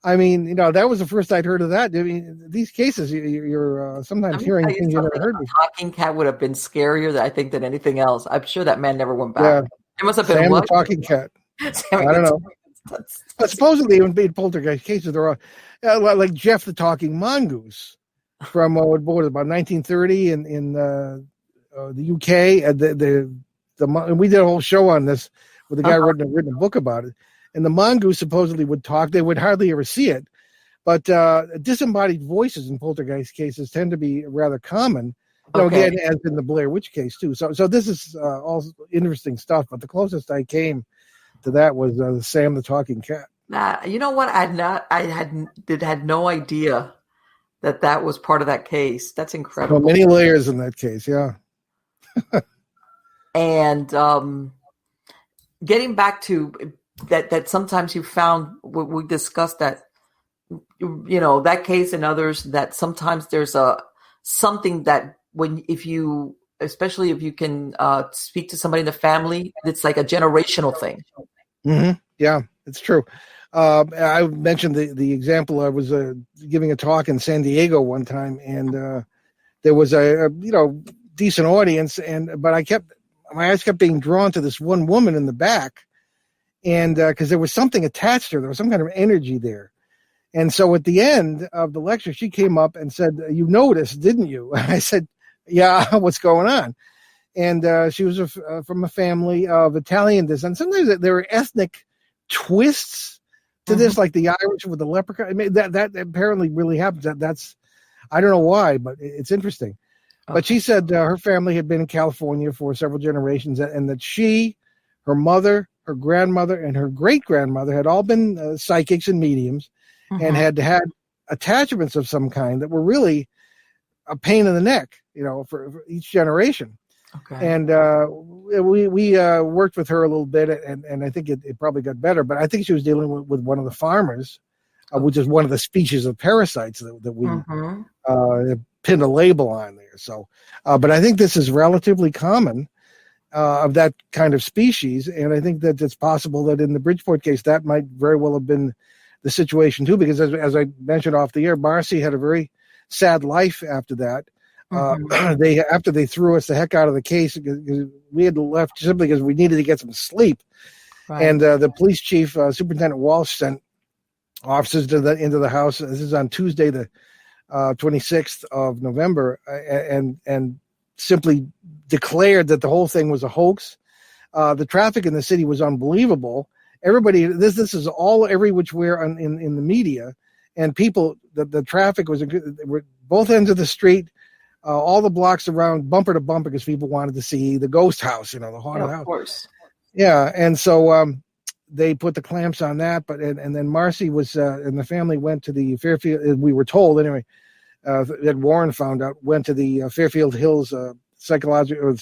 I mean, that was the first I'd heard of that. I mean, these cases, you're sometimes hearing things you never heard before. Talking cat would have been scarier, I think, than anything else. I'm sure that man never went back. Yeah. It must have been Sam what? the talking cat. Sammy I don't know. That's But supposedly, even being poltergeist cases, there are like Jeff the talking mongoose from what was about 1930 in the UK. And we did a whole show on this with a guy written a book about it. And the mongoose supposedly would talk. They would hardly ever see it, but disembodied voices in poltergeist cases tend to be rather common. Again, as in the Blair Witch case too. So this is all interesting stuff. But the closest I came to that was Sam the talking cat. You know what? I had no idea that was part of that case. That's incredible. Well, many layers in that case, yeah. And getting back to that sometimes you found, we discussed that, that case and others, that sometimes there's something that especially if you can speak to somebody in the family, it's like a generational thing. Mm-hmm. Yeah, it's true. I mentioned the example. I was giving a talk in San Diego one time, and there was a decent audience, but my eyes kept being drawn to this one woman in the back, and because there was something attached to her, there was some kind of energy there. And so at the end of the lecture, she came up and said, "You noticed, didn't you?" I said, "Yeah, what's going on?" And she was from a family of Italian descent. Sometimes there are ethnic twists to this, like the Irish with the leprechaun. I mean, that apparently really happens. That's I don't know why, but it's interesting. Okay. But she said her family had been in California for several generations, and that she, her mother, her grandmother, and her great-grandmother had all been psychics and mediums, and had attachments of some kind that were really a pain in the neck, for each generation. Okay. And we worked with her a little bit, and I think it probably got better. But I think she was dealing with one of the farmers, which is one of the species of parasites that we pinned a label on there. So, but I think this is relatively common of that kind of species, and I think that it's possible that in the Bridgeport case that might very well have been the situation too, because as I mentioned off the air, Marcy had a very sad life after that. After they threw us the heck out of the case, because we had left simply because we needed to get some sleep. Right. And the police chief, Superintendent Walsh, sent officers into the house. This is on Tuesday, the 26th of November, and simply declared that the whole thing was a hoax. The traffic in the city was unbelievable. Everybody, this is all every which way in the media, and people. The traffic was both ends of the street. All the blocks around, bumper to bumper, because people wanted to see the ghost house, the haunted house. Of course. Yeah, and so they put the clamps on that, and then Marcy was, and the family went to the Fairfield. We were told anyway that Warren found out, went to the Fairfield Hills psychological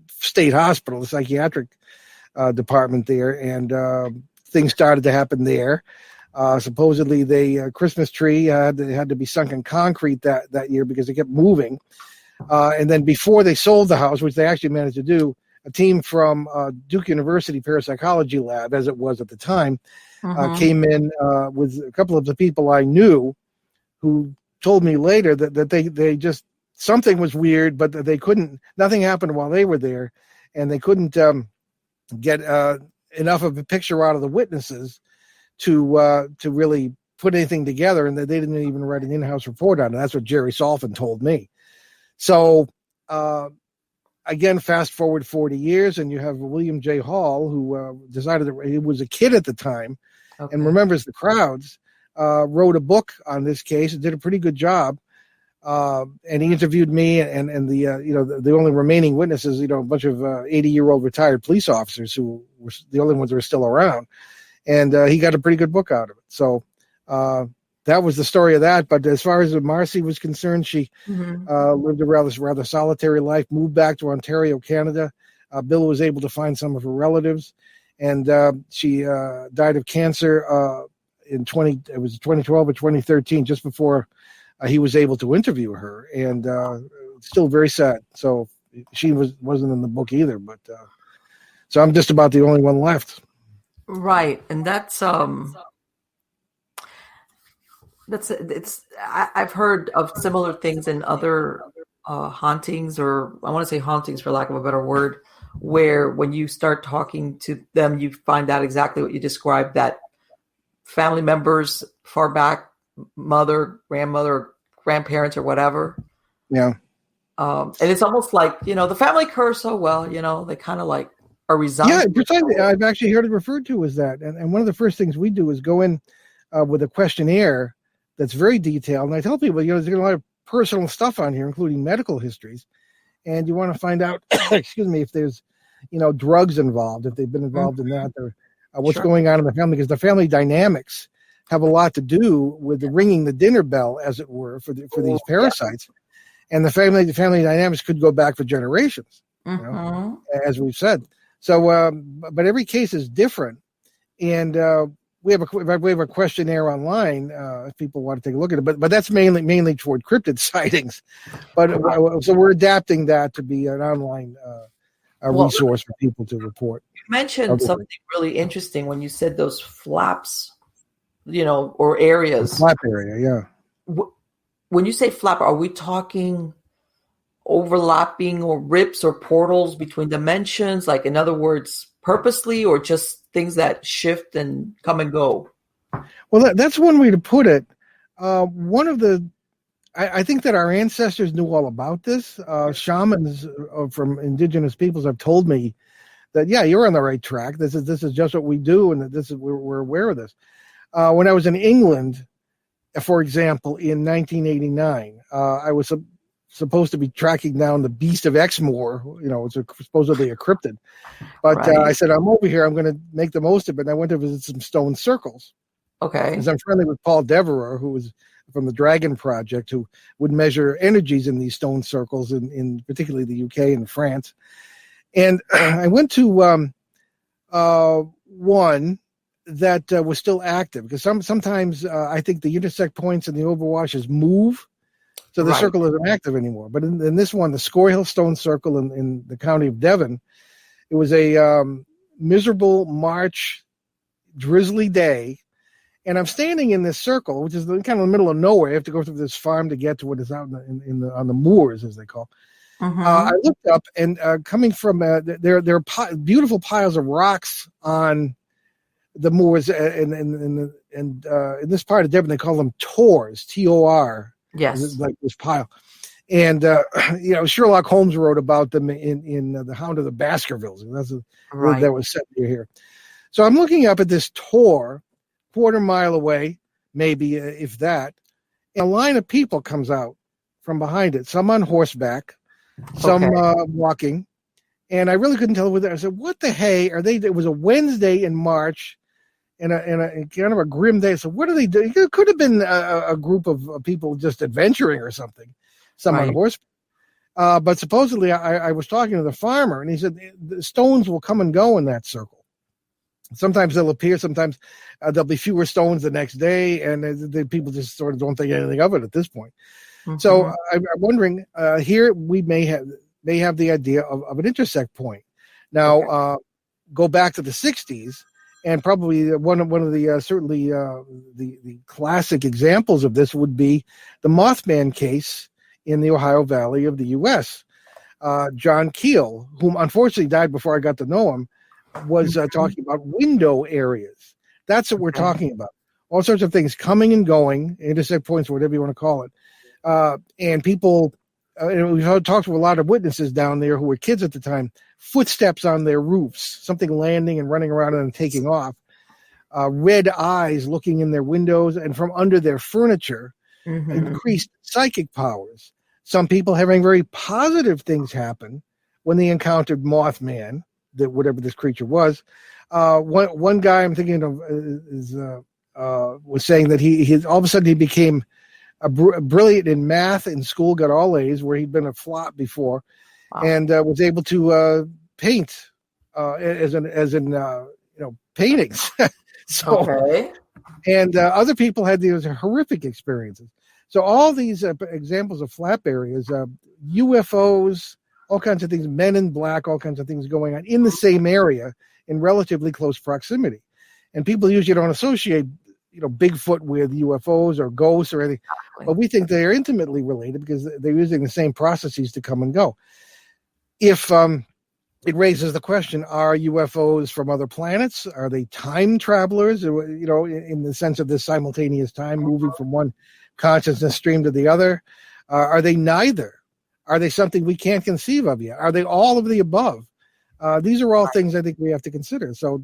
state hospital, the psychiatric department there, and things started to happen there. Supposedly, the Christmas tree had to be sunk in concrete that year because it kept moving. And then before they sold the house, which they actually managed to do, a team from Duke University Parapsychology Lab, as it was at the time, came in with a couple of the people I knew, who told me later that they just, something was weird, but that they couldn't, nothing happened while they were there, and they couldn't get enough of a picture out of the witnesses to really put anything together, and that they didn't even write an in-house report on it. That's what Jerry Solfin told me. So again, fast forward 40 years, and you have William J. Hall, who decided that he was a kid at the time and remembers the crowds, wrote a book on this case and did a pretty good job. And he interviewed me and the only remaining witnesses, a bunch of 80-year-old retired police officers who were the only ones that were still around. And he got a pretty good book out of it. So that was the story of that. But as far as Marcy was concerned, she lived a rather solitary life, moved back to Ontario, Canada. Bill was able to find some of her relatives. And she died of cancer in 2012 or 2013, just before he was able to interview her. And still very sad. So she wasn't in the book either. But so I'm just about the only one left. Right, and that's I've heard of similar things in other hauntings, or I want to say hauntings for lack of a better word, where when you start talking to them, you find out exactly what you described, that family members far back, mother, grandmother, grandparents, or whatever. Yeah. And it's almost like, the family curse, oh, well, they kind of like are resigned. Yeah, precisely. I've actually heard it referred to as that. And one of the first things we do is go in with a questionnaire that's very detailed. And I tell people, there's a lot of personal stuff on here, including medical histories. And you want to find out, excuse me, if there's, drugs involved, if they've been involved in that, or what's going on in the family, because the family dynamics have a lot to do with the ringing the dinner bell, as it were, for these parasites. Yeah. And the family dynamics could go back for generations, as we've said. So, but every case is different. And we have a questionnaire online if people want to take a look at it, but that's mainly toward cryptid sightings. But so we're adapting that to be an online resource for people to report. You mentioned something really interesting when you said those flaps, or areas. Flap area, yeah. When you say flap, are we talking overlapping or rips or portals between dimensions? Like, in other words, purposely, or just things that shift and come and go? Well, that's one way to put it. I think that our ancestors knew all about this. Shamans from indigenous peoples have told me that, yeah, you're on the right track. This is just what we do, and that we're aware of this. When I was in England, for example, in 1989, I was supposed to be tracking down the Beast of Exmoor. It's supposedly a cryptid. But right. I said, I'm over here. I'm going to make the most of it. And I went to visit some stone circles. Okay. Because I'm friendly with Paul Devereux, who was from the Dragon Project, who would measure energies in these stone circles, in particularly the UK and France. And I went to one that was still active, because sometimes I think the intersect points and the overwashes move. So the circle isn't active anymore. But in this one, the Score Hill Stone Circle in the county of Devon, it was a miserable March, drizzly day. And I'm standing in this circle, which is kind of the middle of nowhere. You have to go through this farm to get to what is out on the moors, as they call. I looked up, and coming from there are beautiful piles of rocks on the moors. And in this part of Devon, they call them tors, T-O-R. Yes, like this pile. And Sherlock Holmes wrote about them in The Hound of the Baskervilles. And that was set near here. So I'm looking up at this tor, quarter mile away, maybe, if that. And a line of people comes out from behind it. Some on horseback, some walking. And I really couldn't tell whether. I said, "What the hey are they?" It was a Wednesday in March. And a kind of a grim day. So what are they doing? It could have been a group of people just adventuring or something, some on horseback. But supposedly I was talking to the farmer, and he said the stones will come and go in that circle. Sometimes they'll appear, sometimes there'll be fewer stones the next day, and the people just sort of don't think anything of it at this point. So I'm wondering, here we may have the idea of an intersect point. Now, go back to the 60s. And probably one of the certainly the classic examples of this would be the Mothman case in the Ohio Valley of the U.S. John Keel, whom unfortunately died before I got to know him, was talking about window areas. That's what we're talking about. All sorts of things coming and going, intersect points, whatever you want to call it. And people, we've talked to a lot of witnesses down there who were kids at the time. Footsteps on their roofs, something landing and running around and taking off, red eyes looking in their windows and from under their furniture, increased psychic powers. Some people having very positive things happen when they encountered Mothman, whatever this creature was. One guy I'm thinking of was saying that he all of a sudden he became brilliant in math in school, got all A's, where he'd been a flop before. Wow. And was able to paint as in paintings. And other people had these horrific experiences. So all these examples of flap areas, UFOs, all kinds of things, men in black, all kinds of things going on in the same area in relatively close proximity. And people usually don't associate, Bigfoot with UFOs or ghosts or anything. Exactly. But we think they're intimately related because they're using the same processes to come and go. If it raises the question, are UFOs from other planets? Are they time travelers, in the sense of this simultaneous time moving from one consciousness stream to the other? Are they neither? Are they something we can't conceive of yet? Are they all of the above? These are all things I think we have to consider. So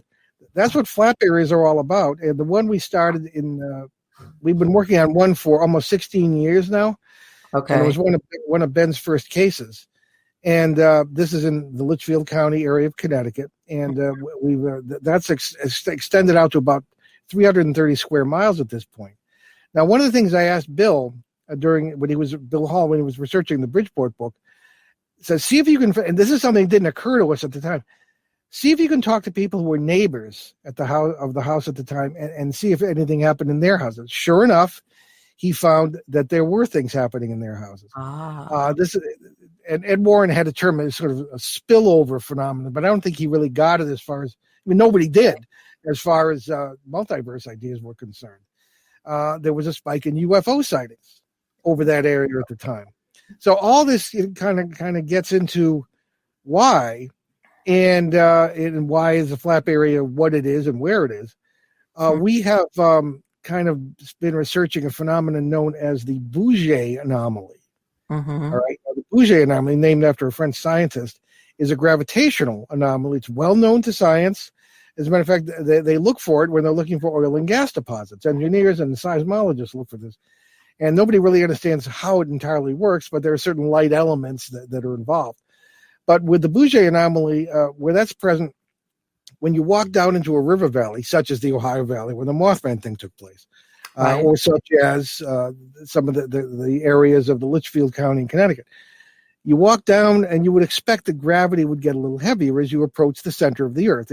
that's what flap areas are all about. And the one we started we've been working on one for almost 16 years now. Okay. And it was one of Ben's first cases. And this is in the Litchfield County area of Connecticut. And that's extended out to about 330 square miles at this point. Now, one of the things I asked Bill Bill Hall, when he was researching the Bridgeport book, says, see if you can, and this is something that didn't occur to us at the time, see if you can talk to people who were neighbors at the house at the time and see if anything happened in their houses. Sure enough, he found that there were things happening in their houses. And Ed Warren had a term as sort of a spillover phenomenon, but I don't think he really got it as far as, nobody did, as far as multiverse ideas were concerned. There was a spike in UFO sightings over that area at the time. So all this kind of gets into why, and why is the flap area what it is and where it is. We have kind of been researching a phenomenon known as the Bouguer anomaly. Mm-hmm. All right. Now, the Bouguer anomaly, named after a French scientist, is a gravitational anomaly. It's well known to science. As a matter of fact, they look for it when they're looking for oil and gas deposits. Engineers and seismologists look for this. And nobody really understands how it entirely works, but there are certain light elements that are involved. But with the Bouguer anomaly, where that's present, when you walk down into a river valley, such as the Ohio Valley, where the Mothman thing took place, right, or such as some of the areas of the Litchfield County in Connecticut, you walk down and you would expect that gravity would get a little heavier as you approach the center of the earth,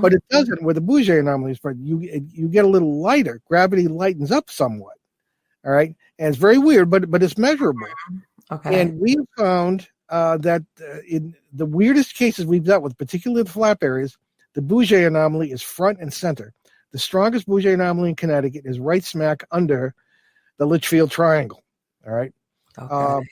but it doesn't. With the Bouguer anomaly, you get a little lighter. Gravity lightens up somewhat. All right, and it's very weird, but it's measurable. Okay, and we have found that in the weirdest cases we've dealt with, particularly the flap areas, the Bouguer anomaly is front and center. The strongest Bouguer anomaly in Connecticut is right smack under the Litchfield Triangle. All right. Okay.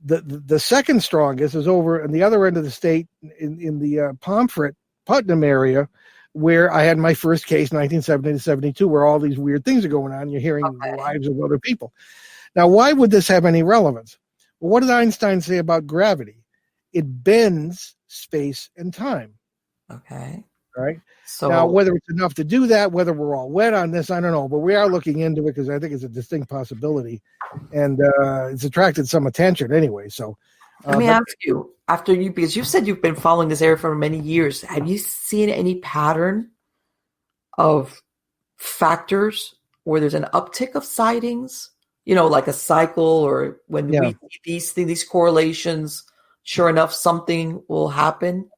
The second strongest is over on the other end of the state in the Pomfret, Putnam area, where I had my first case, 1970 to 72, where all these weird things are going on. You're hearing the lives of other people. Now, why would this have any relevance? Well, what did Einstein say about gravity? It bends space and time. Okay. Right? So now, whether it's enough to do that, whether we're all wet on this, I don't know. But we are looking into it because I think it's a distinct possibility. And it's attracted some attention anyway. So let me ask you, because you said you've been following this area for many years, have you seen any pattern of factors where there's an uptick of sightings? Like a cycle, or when we see these correlations, sure enough, something will happen.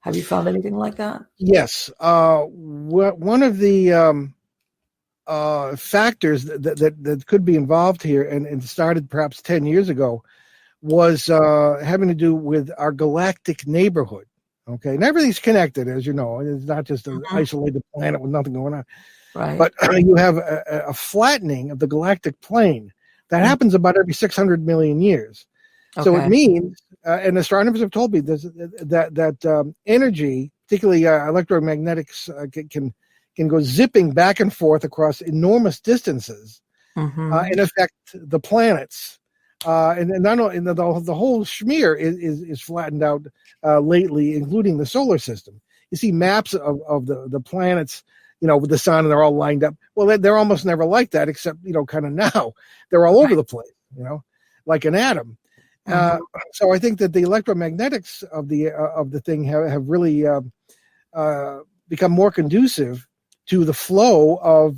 Have you found anything like that? Yes. One of the factors that could be involved here, and started perhaps 10 years ago, was having to do with our galactic neighborhood. Okay, and everything's connected, as you know. It's not just an isolated planet with nothing going on. Right. But you have a flattening of the galactic plane that happens about every 600 million years. Okay. So it means, and astronomers have told me this, that energy, particularly electromagnetics, can go zipping back and forth across enormous distances and affect the planets. And not only the whole schmear is flattened out lately, including the solar system. You see maps of the planets, with the sun, and they're all lined up. Well, they're almost never like that, except, kind of now. They're all over the place, like an atom. So I think that the electromagnetics of the thing have really become more conducive to the flow of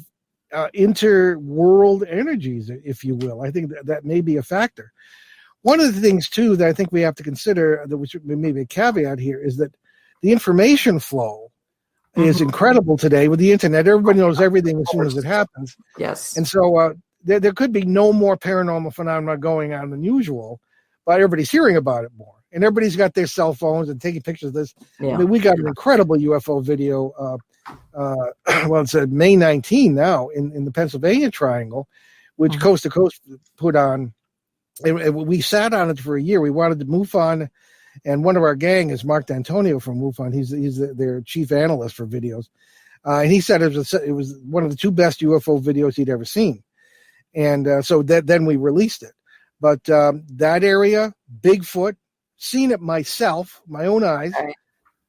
interworld energies, if you will. I think that may be a factor. One of the things, too, that I think we have to consider, which may be a caveat here, is that the information flow is incredible today with the internet. Everybody knows everything as soon as it happens. Yes. And so there could be no more paranormal phenomena going on than usual, but everybody's hearing about it more. and everybody's got their cell phones and taking pictures of this. Yeah. I mean, we got an incredible UFO video. Well, it's May 19 now in the Pennsylvania Triangle, which Coast to Coast put on. And we sat on it for a year. We wanted to MUFON, and one of our gang is Mark D'Antonio from MUFON. He's their chief analyst for videos. And he said it was one of the two best UFO videos he'd ever seen. And so then we released it. But that area, Bigfoot, seen it myself, my own eyes.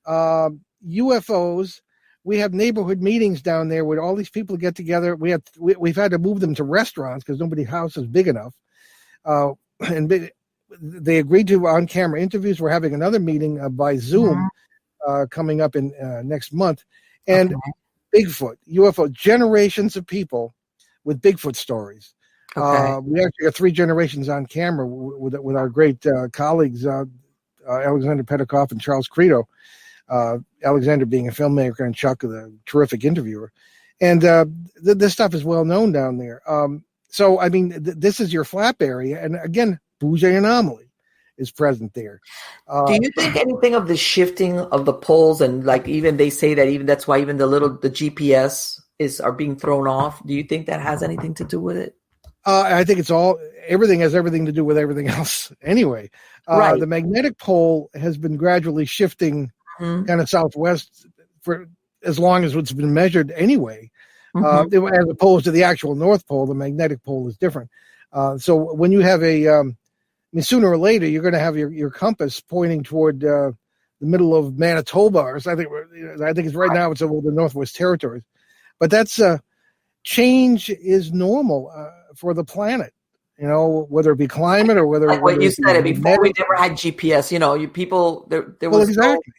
UFOs. We have neighborhood meetings down there where all these people get together. We've had to move them to restaurants because nobody's house is big enough. And they agreed to on-camera interviews. We're having another meeting by Zoom coming up in next month. And Bigfoot, UFO, generations of people with Bigfoot stories. We actually got 3 generations on camera with our great colleagues, Alexander Petikoff and Charles Credo. Alexander being a filmmaker and Chuck, the terrific interviewer. And this stuff is well known down there. So, I mean, this is your flap area. And again, Bouget anomaly is present there. Do you think anything of the shifting of the poles, and like even they say that even that's why even the GPS are being thrown off? Do you think that has anything to do with it? I think everything has everything to do with everything else anyway. Right. The magnetic pole has been gradually shifting kind of southwest for as long as it's been measured anyway. As opposed to the actual North Pole, the magnetic pole is different. So when you have sooner or later, you're going to have your compass pointing toward the middle of Manitoba, or I think it's right now it's over the Northwest Territories. But that's change is normal for the planet. You know, whether it be climate or whether like what you said it before, we never had GPS. You know, people there was exactly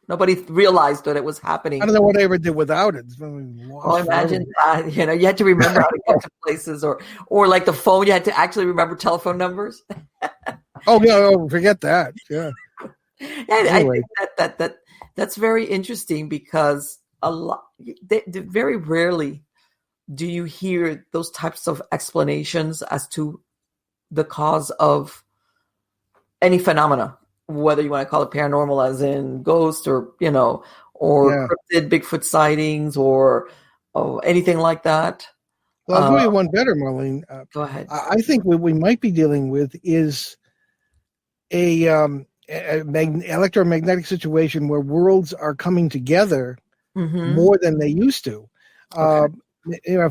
nobody realized that it was happening. I don't know what I ever did without it. Well, imagine you had to remember how to get to places, or like the phone, you had to actually remember telephone numbers. Forget that. Yeah. Anyway. I think that's very interesting because they very rarely do you hear those types of explanations as to the cause of any phenomena, whether you want to call it paranormal as in ghost or cryptid Bigfoot sightings or anything like that? Well, I'll give you one better, Marlene. Go ahead. I think what we might be dealing with is a electromagnetic situation where worlds are coming together more than they used to. I'm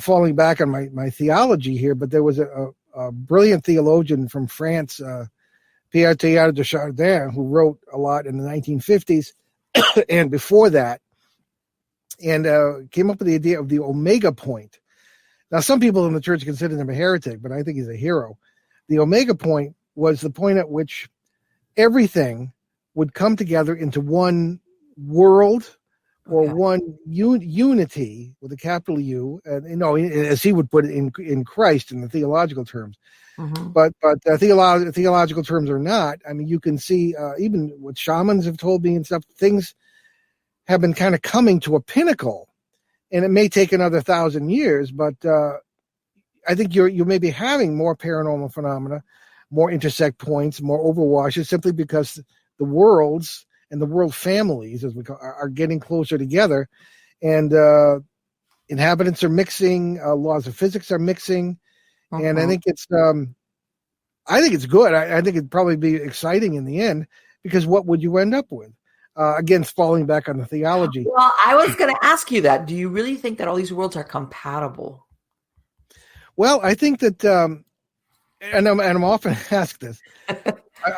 falling back on my theology here, but there was a brilliant theologian from France, Pierre Teilhard de Chardin, who wrote a lot in the 1950s and before that, and came up with the idea of the Omega point. Now, some people in the church consider him a heretic, but I think he's a hero. The Omega point was the point at which everything would come together into one world or one unity with a capital U, and as he would put it in Christ in the theological terms. But theological terms or not, I mean, you can see even what shamans have told me and stuff, things have been kind of coming to a pinnacle, and it may take another 1,000 years, but I think you may be having more paranormal phenomena, more intersect points, more overwashes, simply because the worlds and the world families, as we call, are getting closer together, and inhabitants are mixing, laws of physics are mixing, and I think it's good. I think it'd probably be exciting in the end, because what would you end up with? Again, falling back on the theology. Well, I was going to ask you that. Do you really think that all these worlds are compatible? Well, I think that, and I'm often asked this.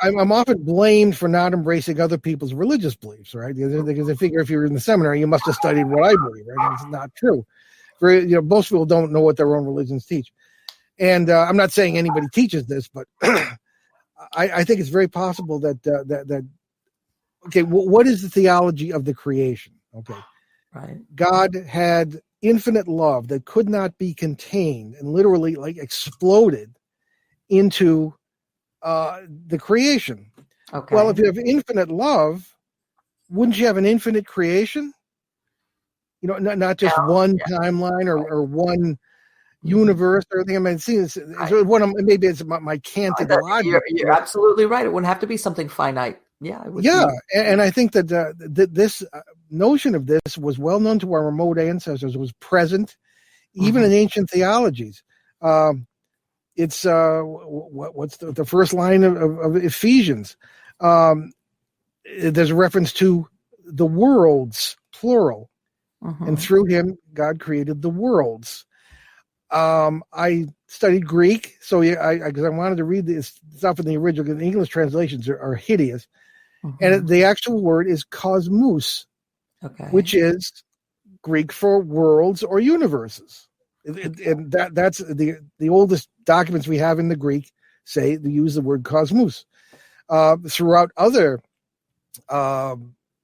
I'm often blamed for not embracing other people's religious beliefs, right? Because they figure if you're in the seminary, you must have studied what I believe, right? It's not true. Most people don't know what their own religions teach. And I'm not saying anybody teaches this, but I think it's very possible that what is the theology of the creation? Okay. Right. God had infinite love that could not be contained and literally exploded into the creation. Okay. Well, if you have infinite love, wouldn't you have an infinite creation? Not just one timeline or one universe or anything. I mean, maybe it's my canted logic. You're absolutely right. It wouldn't have to be something finite. Yeah, it would Yeah, be. and I think that this notion of this was well known to our remote ancestors, was present even in ancient theologies. It's what's the first line of Ephesians? There's a reference to the worlds, plural, and through him, God created the worlds. I studied Greek, so because I wanted to read this stuff in the original. The English translations are hideous, and the actual word is cosmos, which is Greek for worlds or universes. And that's the oldest documents we have in the Greek say they use the word cosmos. Throughout other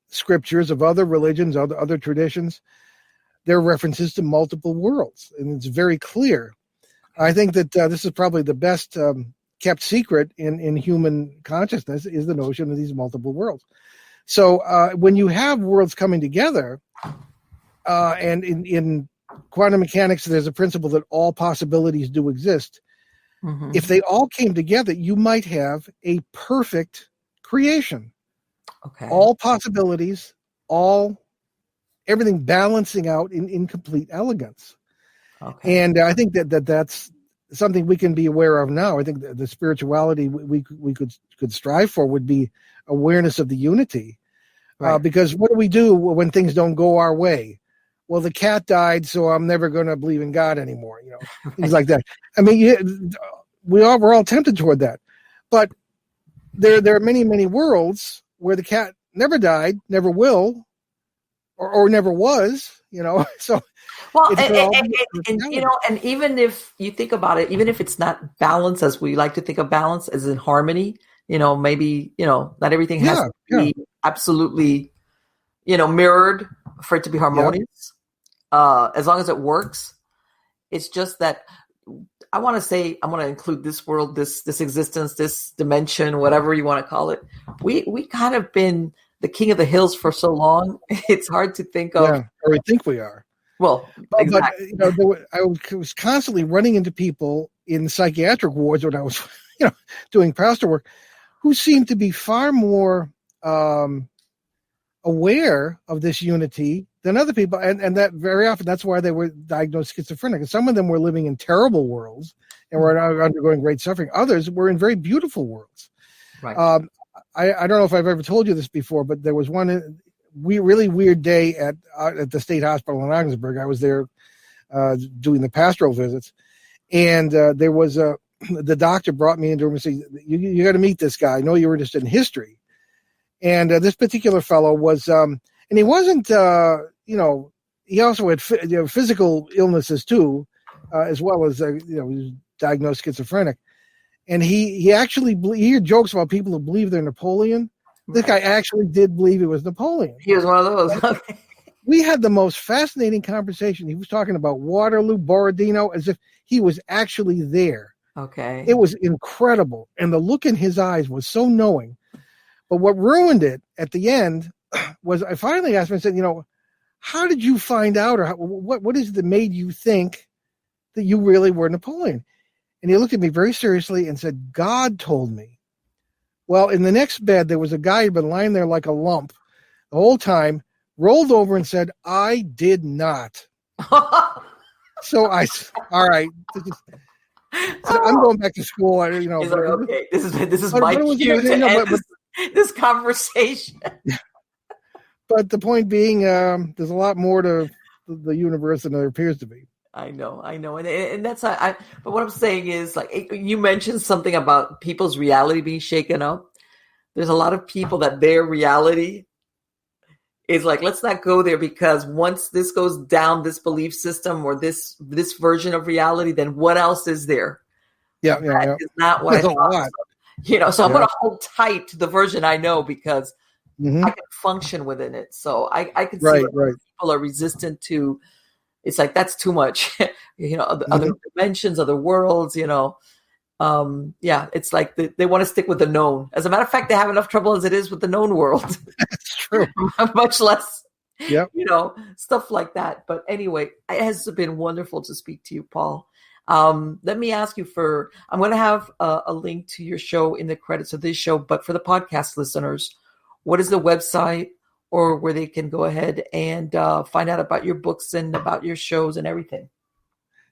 scriptures of other religions, other traditions, there are references to multiple worlds, and it's very clear. I think that this is probably the best kept secret in human consciousness, is the notion of these multiple worlds. So when you have worlds coming together, and in quantum mechanics, there's a principle that all possibilities do exist. If they all came together, you might have a perfect creation. All possibilities, everything balancing out in complete elegance. And I think that's something we can be aware of now. I think the spirituality we could strive for would be awareness of the unity. Because what do we do when things don't go our way? Well, the cat died, so I'm never going to believe in God anymore. Things like that. I mean, we're all tempted toward that, but there are many, many worlds where the cat never died, never will, or never was. So. Well, and even if you think about it, even if it's not balance as we like to think of balance, as in harmony, maybe not everything has to be absolutely, mirrored for it to be harmonious. As long as it works, it's just that I want to include this world, this existence, this dimension, whatever you want to call it. We kind of been the king of the hills for so long. It's hard to think of. Yeah, or we think we are. Well, exactly. But I was constantly running into people in psychiatric wards when I was, doing pastor work, who seemed to be far more aware of this unity than other people, and that very often that's why they were diagnosed schizophrenic. And some of them were living in terrible worlds and were undergoing great suffering. Others were in very beautiful worlds. Right. I don't know if I've ever told you this before, but there was one really weird day at the state hospital in Ogdensburg. I was there doing the pastoral visits, and there was the doctor brought me into a room and said, "You got to meet this guy. I know you're interested in history." And this particular fellow was, and he wasn't, he also had physical illnesses too, as well as he was diagnosed schizophrenic. And he actually he heard jokes about people who believe they're Napoleon. This guy actually did believe he was Napoleon. He was one of those. We had the most fascinating conversation. He was talking about Waterloo, Borodino, as if he was actually there. Okay. It was incredible. And the look in his eyes was so knowing. But what ruined it at the end was I finally asked him, I said, how did you find out, or what is it that made you think that you really were Napoleon? And he looked at me very seriously and said, God told me. Well, in the next bed, there was a guy who'd been lying there like a lump the whole time, rolled over and said, I did not. So all right. I'm going back to school. He's like, okay, this is my cue to end this conversation. But the point being, there's a lot more to the universe than there appears to be. I know, and that's but what I'm saying is, like, you mentioned something about people's reality being shaken up. There's a lot of people that their reality is like, let's not go there, because once this goes down, this belief system or this version of reality, then what else is there? Yeah. Is not what I thought. So I'm going to hold tight to the version I know, because I can function within it. So I can see why people are resistant to. It's like, that's too much, other dimensions, other worlds, it's like they want to stick with the known. As a matter of fact, they have enough trouble as it is with the known world. That's true. Much less, stuff like that. But anyway, it has been wonderful to speak to you, Paul. Let me ask you I'm going to have a link to your show in the credits of this show, but for the podcast listeners, what is the website or where they can go ahead and find out about your books and about your shows and everything?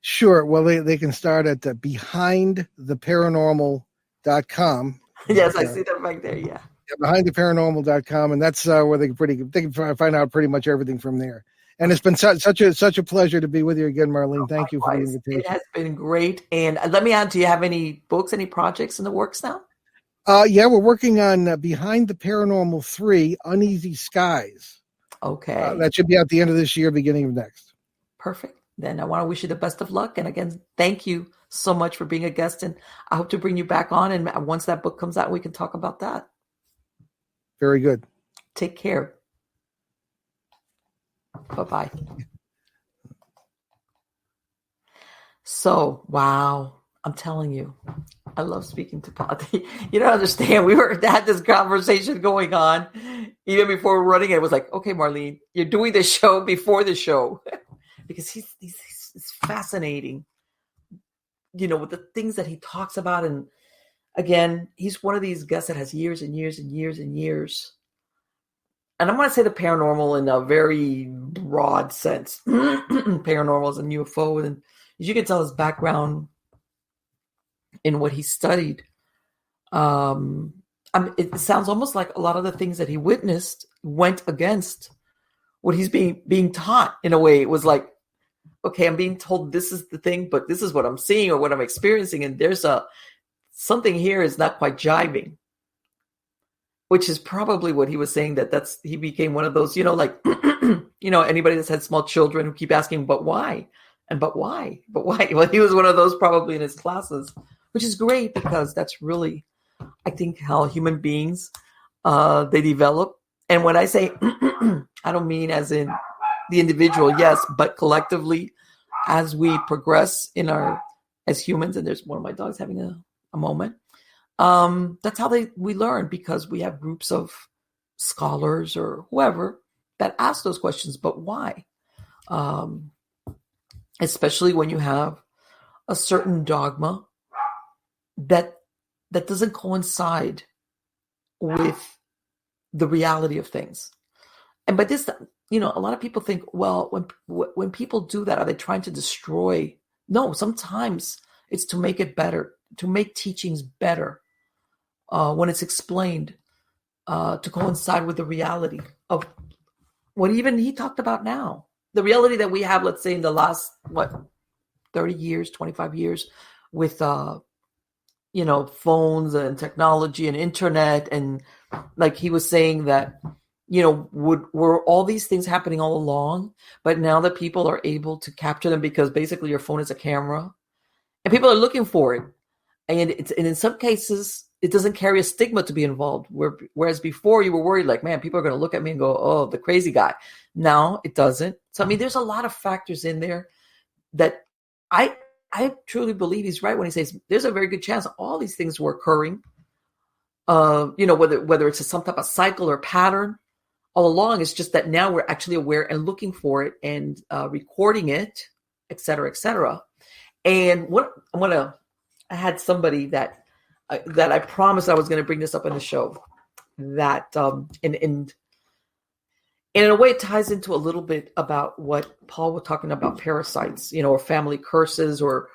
Sure. Well, they can start at behindtheparanormal.com. Yes, I see that back there. Yeah. Behindtheparanormal.com, and that's where they can find out pretty much everything from there. And it's been such a pleasure to be with you again, Marlene. Thank you for the invitation. It has been great. And let me add, do you have any books, any projects in the works now? Yeah, we're working on Behind the Paranormal 3, Uneasy Skies. Okay. That should be out the end of this year, beginning of next. Perfect. Then I want to wish you the best of luck. And again, thank you so much for being a guest. And I hope to bring you back on. And once that book comes out, we can talk about that. Very good. Take care. Bye-bye. So, wow. I'm telling you, I love speaking to Paul. You don't understand. We had this conversation going on even before we're running it. It was like, okay, Marlene, you're doing the show before the show because he's fascinating, with the things that he talks about. And again, he's one of these guests that has years and years and years and years. And I'm going to say the paranormal in a very broad sense. Paranormal is a UFO. And as you can tell, his background in what he studied, it sounds almost like a lot of the things that he witnessed went against what he's being taught. In a way, it was like, okay, I'm being told this is the thing, but this is what I'm seeing or what I'm experiencing, and there's something here is not quite jiving. Which is probably what he was saying, he became one of those, like, anybody that's had small children who keep asking, but why? And but why? But why? Well, he was one of those probably in his classes, which is great because that's really, I think, how human beings, they develop. And when I say, I don't mean as in the individual, yes, but collectively as we progress as humans, and there's one of my dogs having a moment. That's how we learn, because we have groups of scholars or whoever that ask those questions, but why? Especially when you have a certain dogma that doesn't coincide with the reality of things. And by this, a lot of people think, well, when people do that, are they trying to destroy? No, sometimes it's to make it better, to make teachings better. When it's explained to coincide with the reality of what even he talked about now. The reality that we have, let's say, in the last, 30 years, 25 years with, phones and technology and internet. And like he was saying that, were all these things happening all along, but now that people are able to capture them because basically your phone is a camera and people are looking for it. And in some cases, it doesn't carry a stigma to be involved. Whereas before you were worried, like, man, people are going to look at me and go, oh, the crazy guy. Now it doesn't. So, there's a lot of factors in there that I truly believe he's right when he says there's a very good chance all these things were occurring. Whether it's some type of cycle or pattern all along. It's just that now we're actually aware and looking for it and recording it, et cetera, et cetera. And I had somebody that I promised I was going to bring this up in the show. That and in a way, it ties into a little bit about what Paul was talking about, parasites, or family curses, or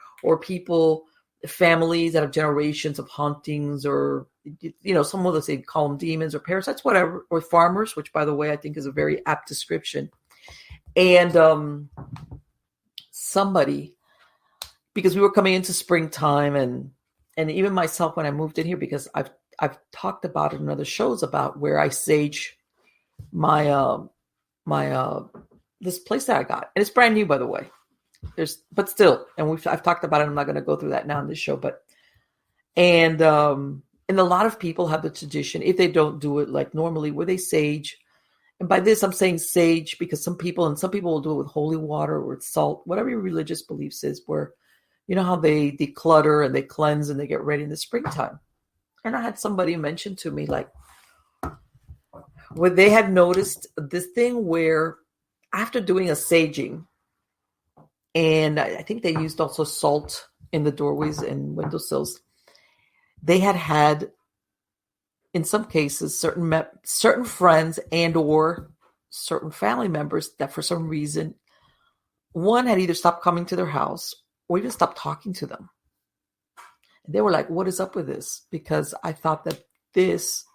families that have generations of hauntings, or some will say call them demons or parasites, whatever, or farmers, which, by the way, I think is a very apt description. And somebody, because we were coming into springtime, and even myself when I moved in here, because I've talked about it in other shows about where I sage my this place that I got, and it's brand new, by the way. But still, and I've talked about it. I'm not going to go through that now in this show, and a lot of people have the tradition, if they don't do it like normally, where they sage. And by this, I'm saying sage because some people will do it with holy water or with salt, whatever your religious beliefs is, where how they declutter and they cleanse and they get ready in the springtime. And I had somebody mention to me, like, where they had noticed this thing where after doing a saging, and I think they used also salt in the doorways and windowsills, they had in some cases, certain friends and or certain family members that for some reason, one had either stopped coming to their house or even stopped talking to them. And they were like, what is up with this? Because I thought that this,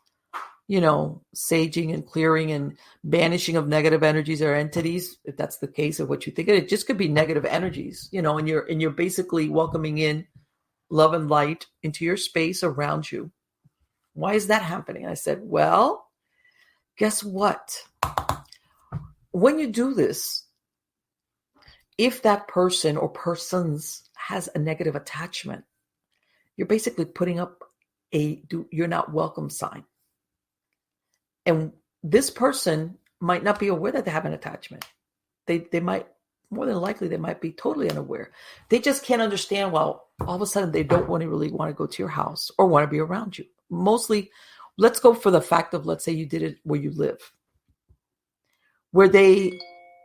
saging and clearing and banishing of negative energies or entities, if that's the case of what you think, it just could be negative energies, and you're basically welcoming in love and light into your space around you. Why is that happening? I said, well, guess what? When you do this, if that person or persons has a negative attachment, you're basically putting up a you're not welcome sign. And this person might not be aware that they have an attachment. They might, more than likely, they might be totally unaware. They just can't understand, well, all of a sudden they don't really want to go to your house or want to be around you. Mostly, let's go for the fact of, let's say you did it where you live, where they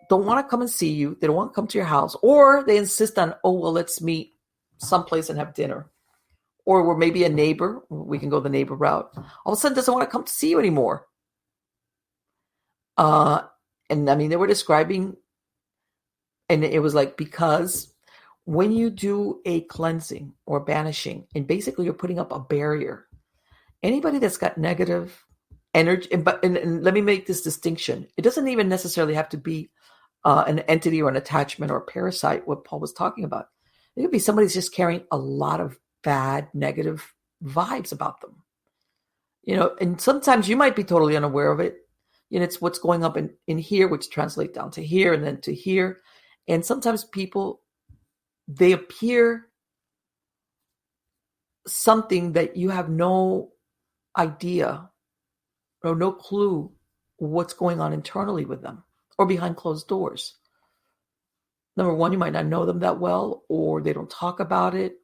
don't want to come and see you. They don't want to come to your house, or they insist on, oh, well, let's meet someplace and have dinner. Or we're maybe a neighbor, we can go the neighbor route. All of a sudden doesn't want to come to see you anymore. And I mean, they were describing, and it was like, because when you do a cleansing or banishing, and basically you're putting up a barrier, anybody that's got negative energy, and let me make this distinction. It doesn't even necessarily have to be an entity or an attachment or a parasite, what Paul was talking about. It could be somebody that's just carrying a lot of bad, negative vibes about them. And sometimes you might be totally unaware of it. It's what's going up in here, which translates down to here and then to here. And sometimes people, they appear something that you have no idea or no clue what's going on internally with them or behind closed doors. Number one, you might not know them that well, or they don't talk about it.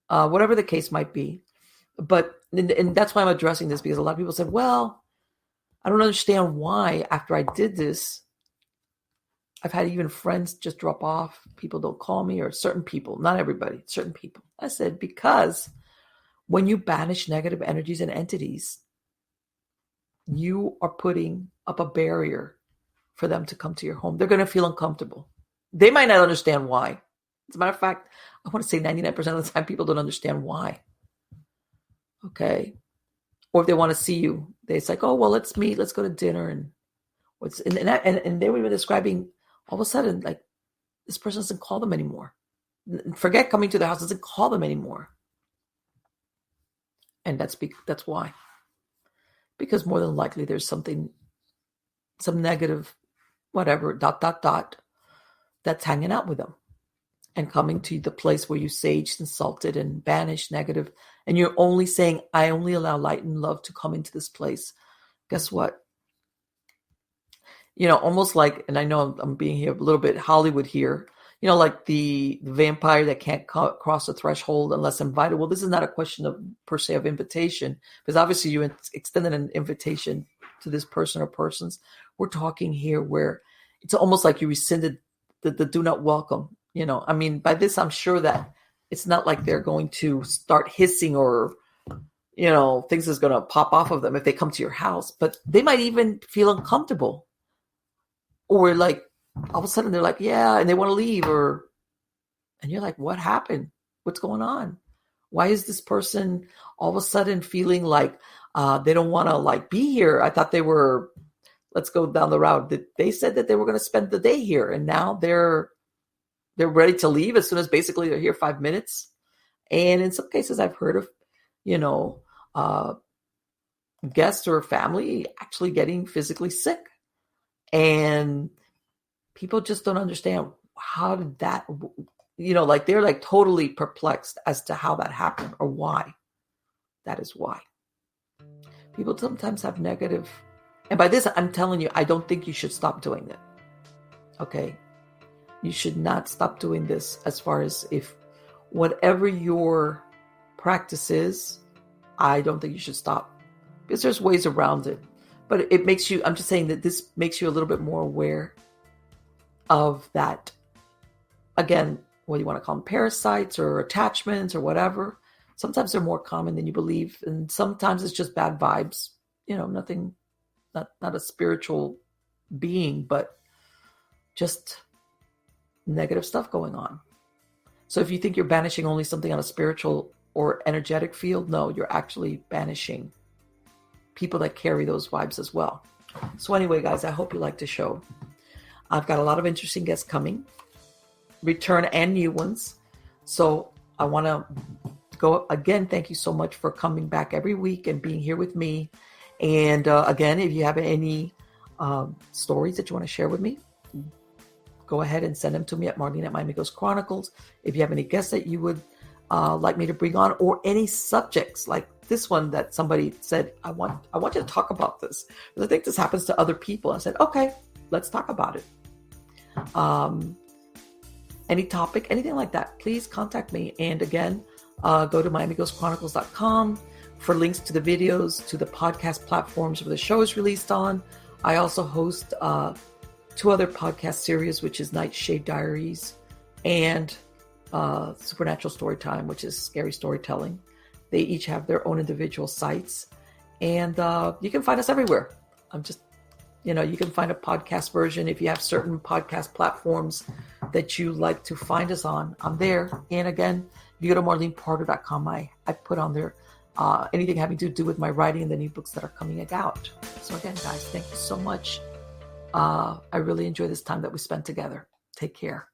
Whatever the case might be. But, and that's why I'm addressing this, because a lot of people said, well, I don't understand why after I did this, I've had even friends just drop off. People don't call me, or certain people, not everybody, certain people. I said, because when you banish negative energies and entities, you are putting up a barrier for them to come to your home. They're going to feel uncomfortable. They might not understand why. As a matter of fact, I want to say 99% of the time, people don't understand why. Okay. Or if they want to see you, it's like, oh, well, let's meet, let's go to dinner. And they were even describing, all of a sudden, like, this person doesn't call them anymore. Forget coming to their house, doesn't call them anymore. And that's why. Because more than likely there's some negative, whatever, ... that's hanging out with them and coming to the place where you saged and salted and banished negative. And you're only saying, I only allow light and love to come into this place. Guess what? Almost like, and I know I'm being here a little bit Hollywood here, like the vampire that can't cross the threshold unless invited. Well, this is not a question of per se of invitation, because obviously you extended an invitation to this person or persons. We're talking here where it's almost like you rescinded the do not welcome. I mean, by this, I'm sure that it's not like they're going to start hissing or, things is going to pop off of them if they come to your house, but they might even feel uncomfortable. Or like, all of a sudden they're like, yeah, and they want to leave, and you're like, what happened? What's going on? Why is this person all of a sudden feeling like they don't want to like be here? I thought they were, let's go down the route. They said that they were going to spend the day here, and now they're ready to leave as soon as basically they're here 5 minutes. And in some cases I've heard of, guests or family actually getting physically sick. And people just don't understand how did that, like they're like totally perplexed as to how that happened or why. That is why. People sometimes have negative, and by this I'm telling you, I don't think you should stop doing it. Okay? You should not stop doing this, as far as if whatever your practice is, I don't think you should stop, because there's ways around it. But it makes you, I'm just saying that this makes you a little bit more aware of that. Again, whether you want to call them parasites or attachments or whatever, Sometimes they're more common than you believe, and sometimes it's just bad vibes. Nothing, not a spiritual being, but just negative stuff going on. So if you think you're banishing only something on a spiritual or energetic field, no, you're actually banishing people that carry those vibes as well. So anyway, guys, I hope you liked the show. I've got a lot of interesting guests coming, return and new ones. So I want to go again. Thank you so much for coming back every week and being here with me. And again, if you have any stories that you want to share with me, go ahead and send them to me at Marlene@MiamiGhostChronicles. If you have any guests that you would like me to bring on, or any subjects like this one that somebody said, I want you to talk about this, because I think this happens to other people. I said, okay, let's talk about it. Any topic, anything like that, please contact me. And again, go to MiamiGhostChronicles.com for links to the videos, to the podcast platforms where the show is released on. I also host 2 other podcast series, which is Nightshade Diaries and Supernatural Storytime, which is scary storytelling. They each have their own individual sites, and you can find us everywhere. You can find a podcast version if you have certain podcast platforms that you like to find us on. I'm there. And again, if you go to MarlenePardo.com, I put on there anything having to do with my writing and the new books that are coming out. So again, guys, thank you so much. I really enjoy this time that we spent together. Take care.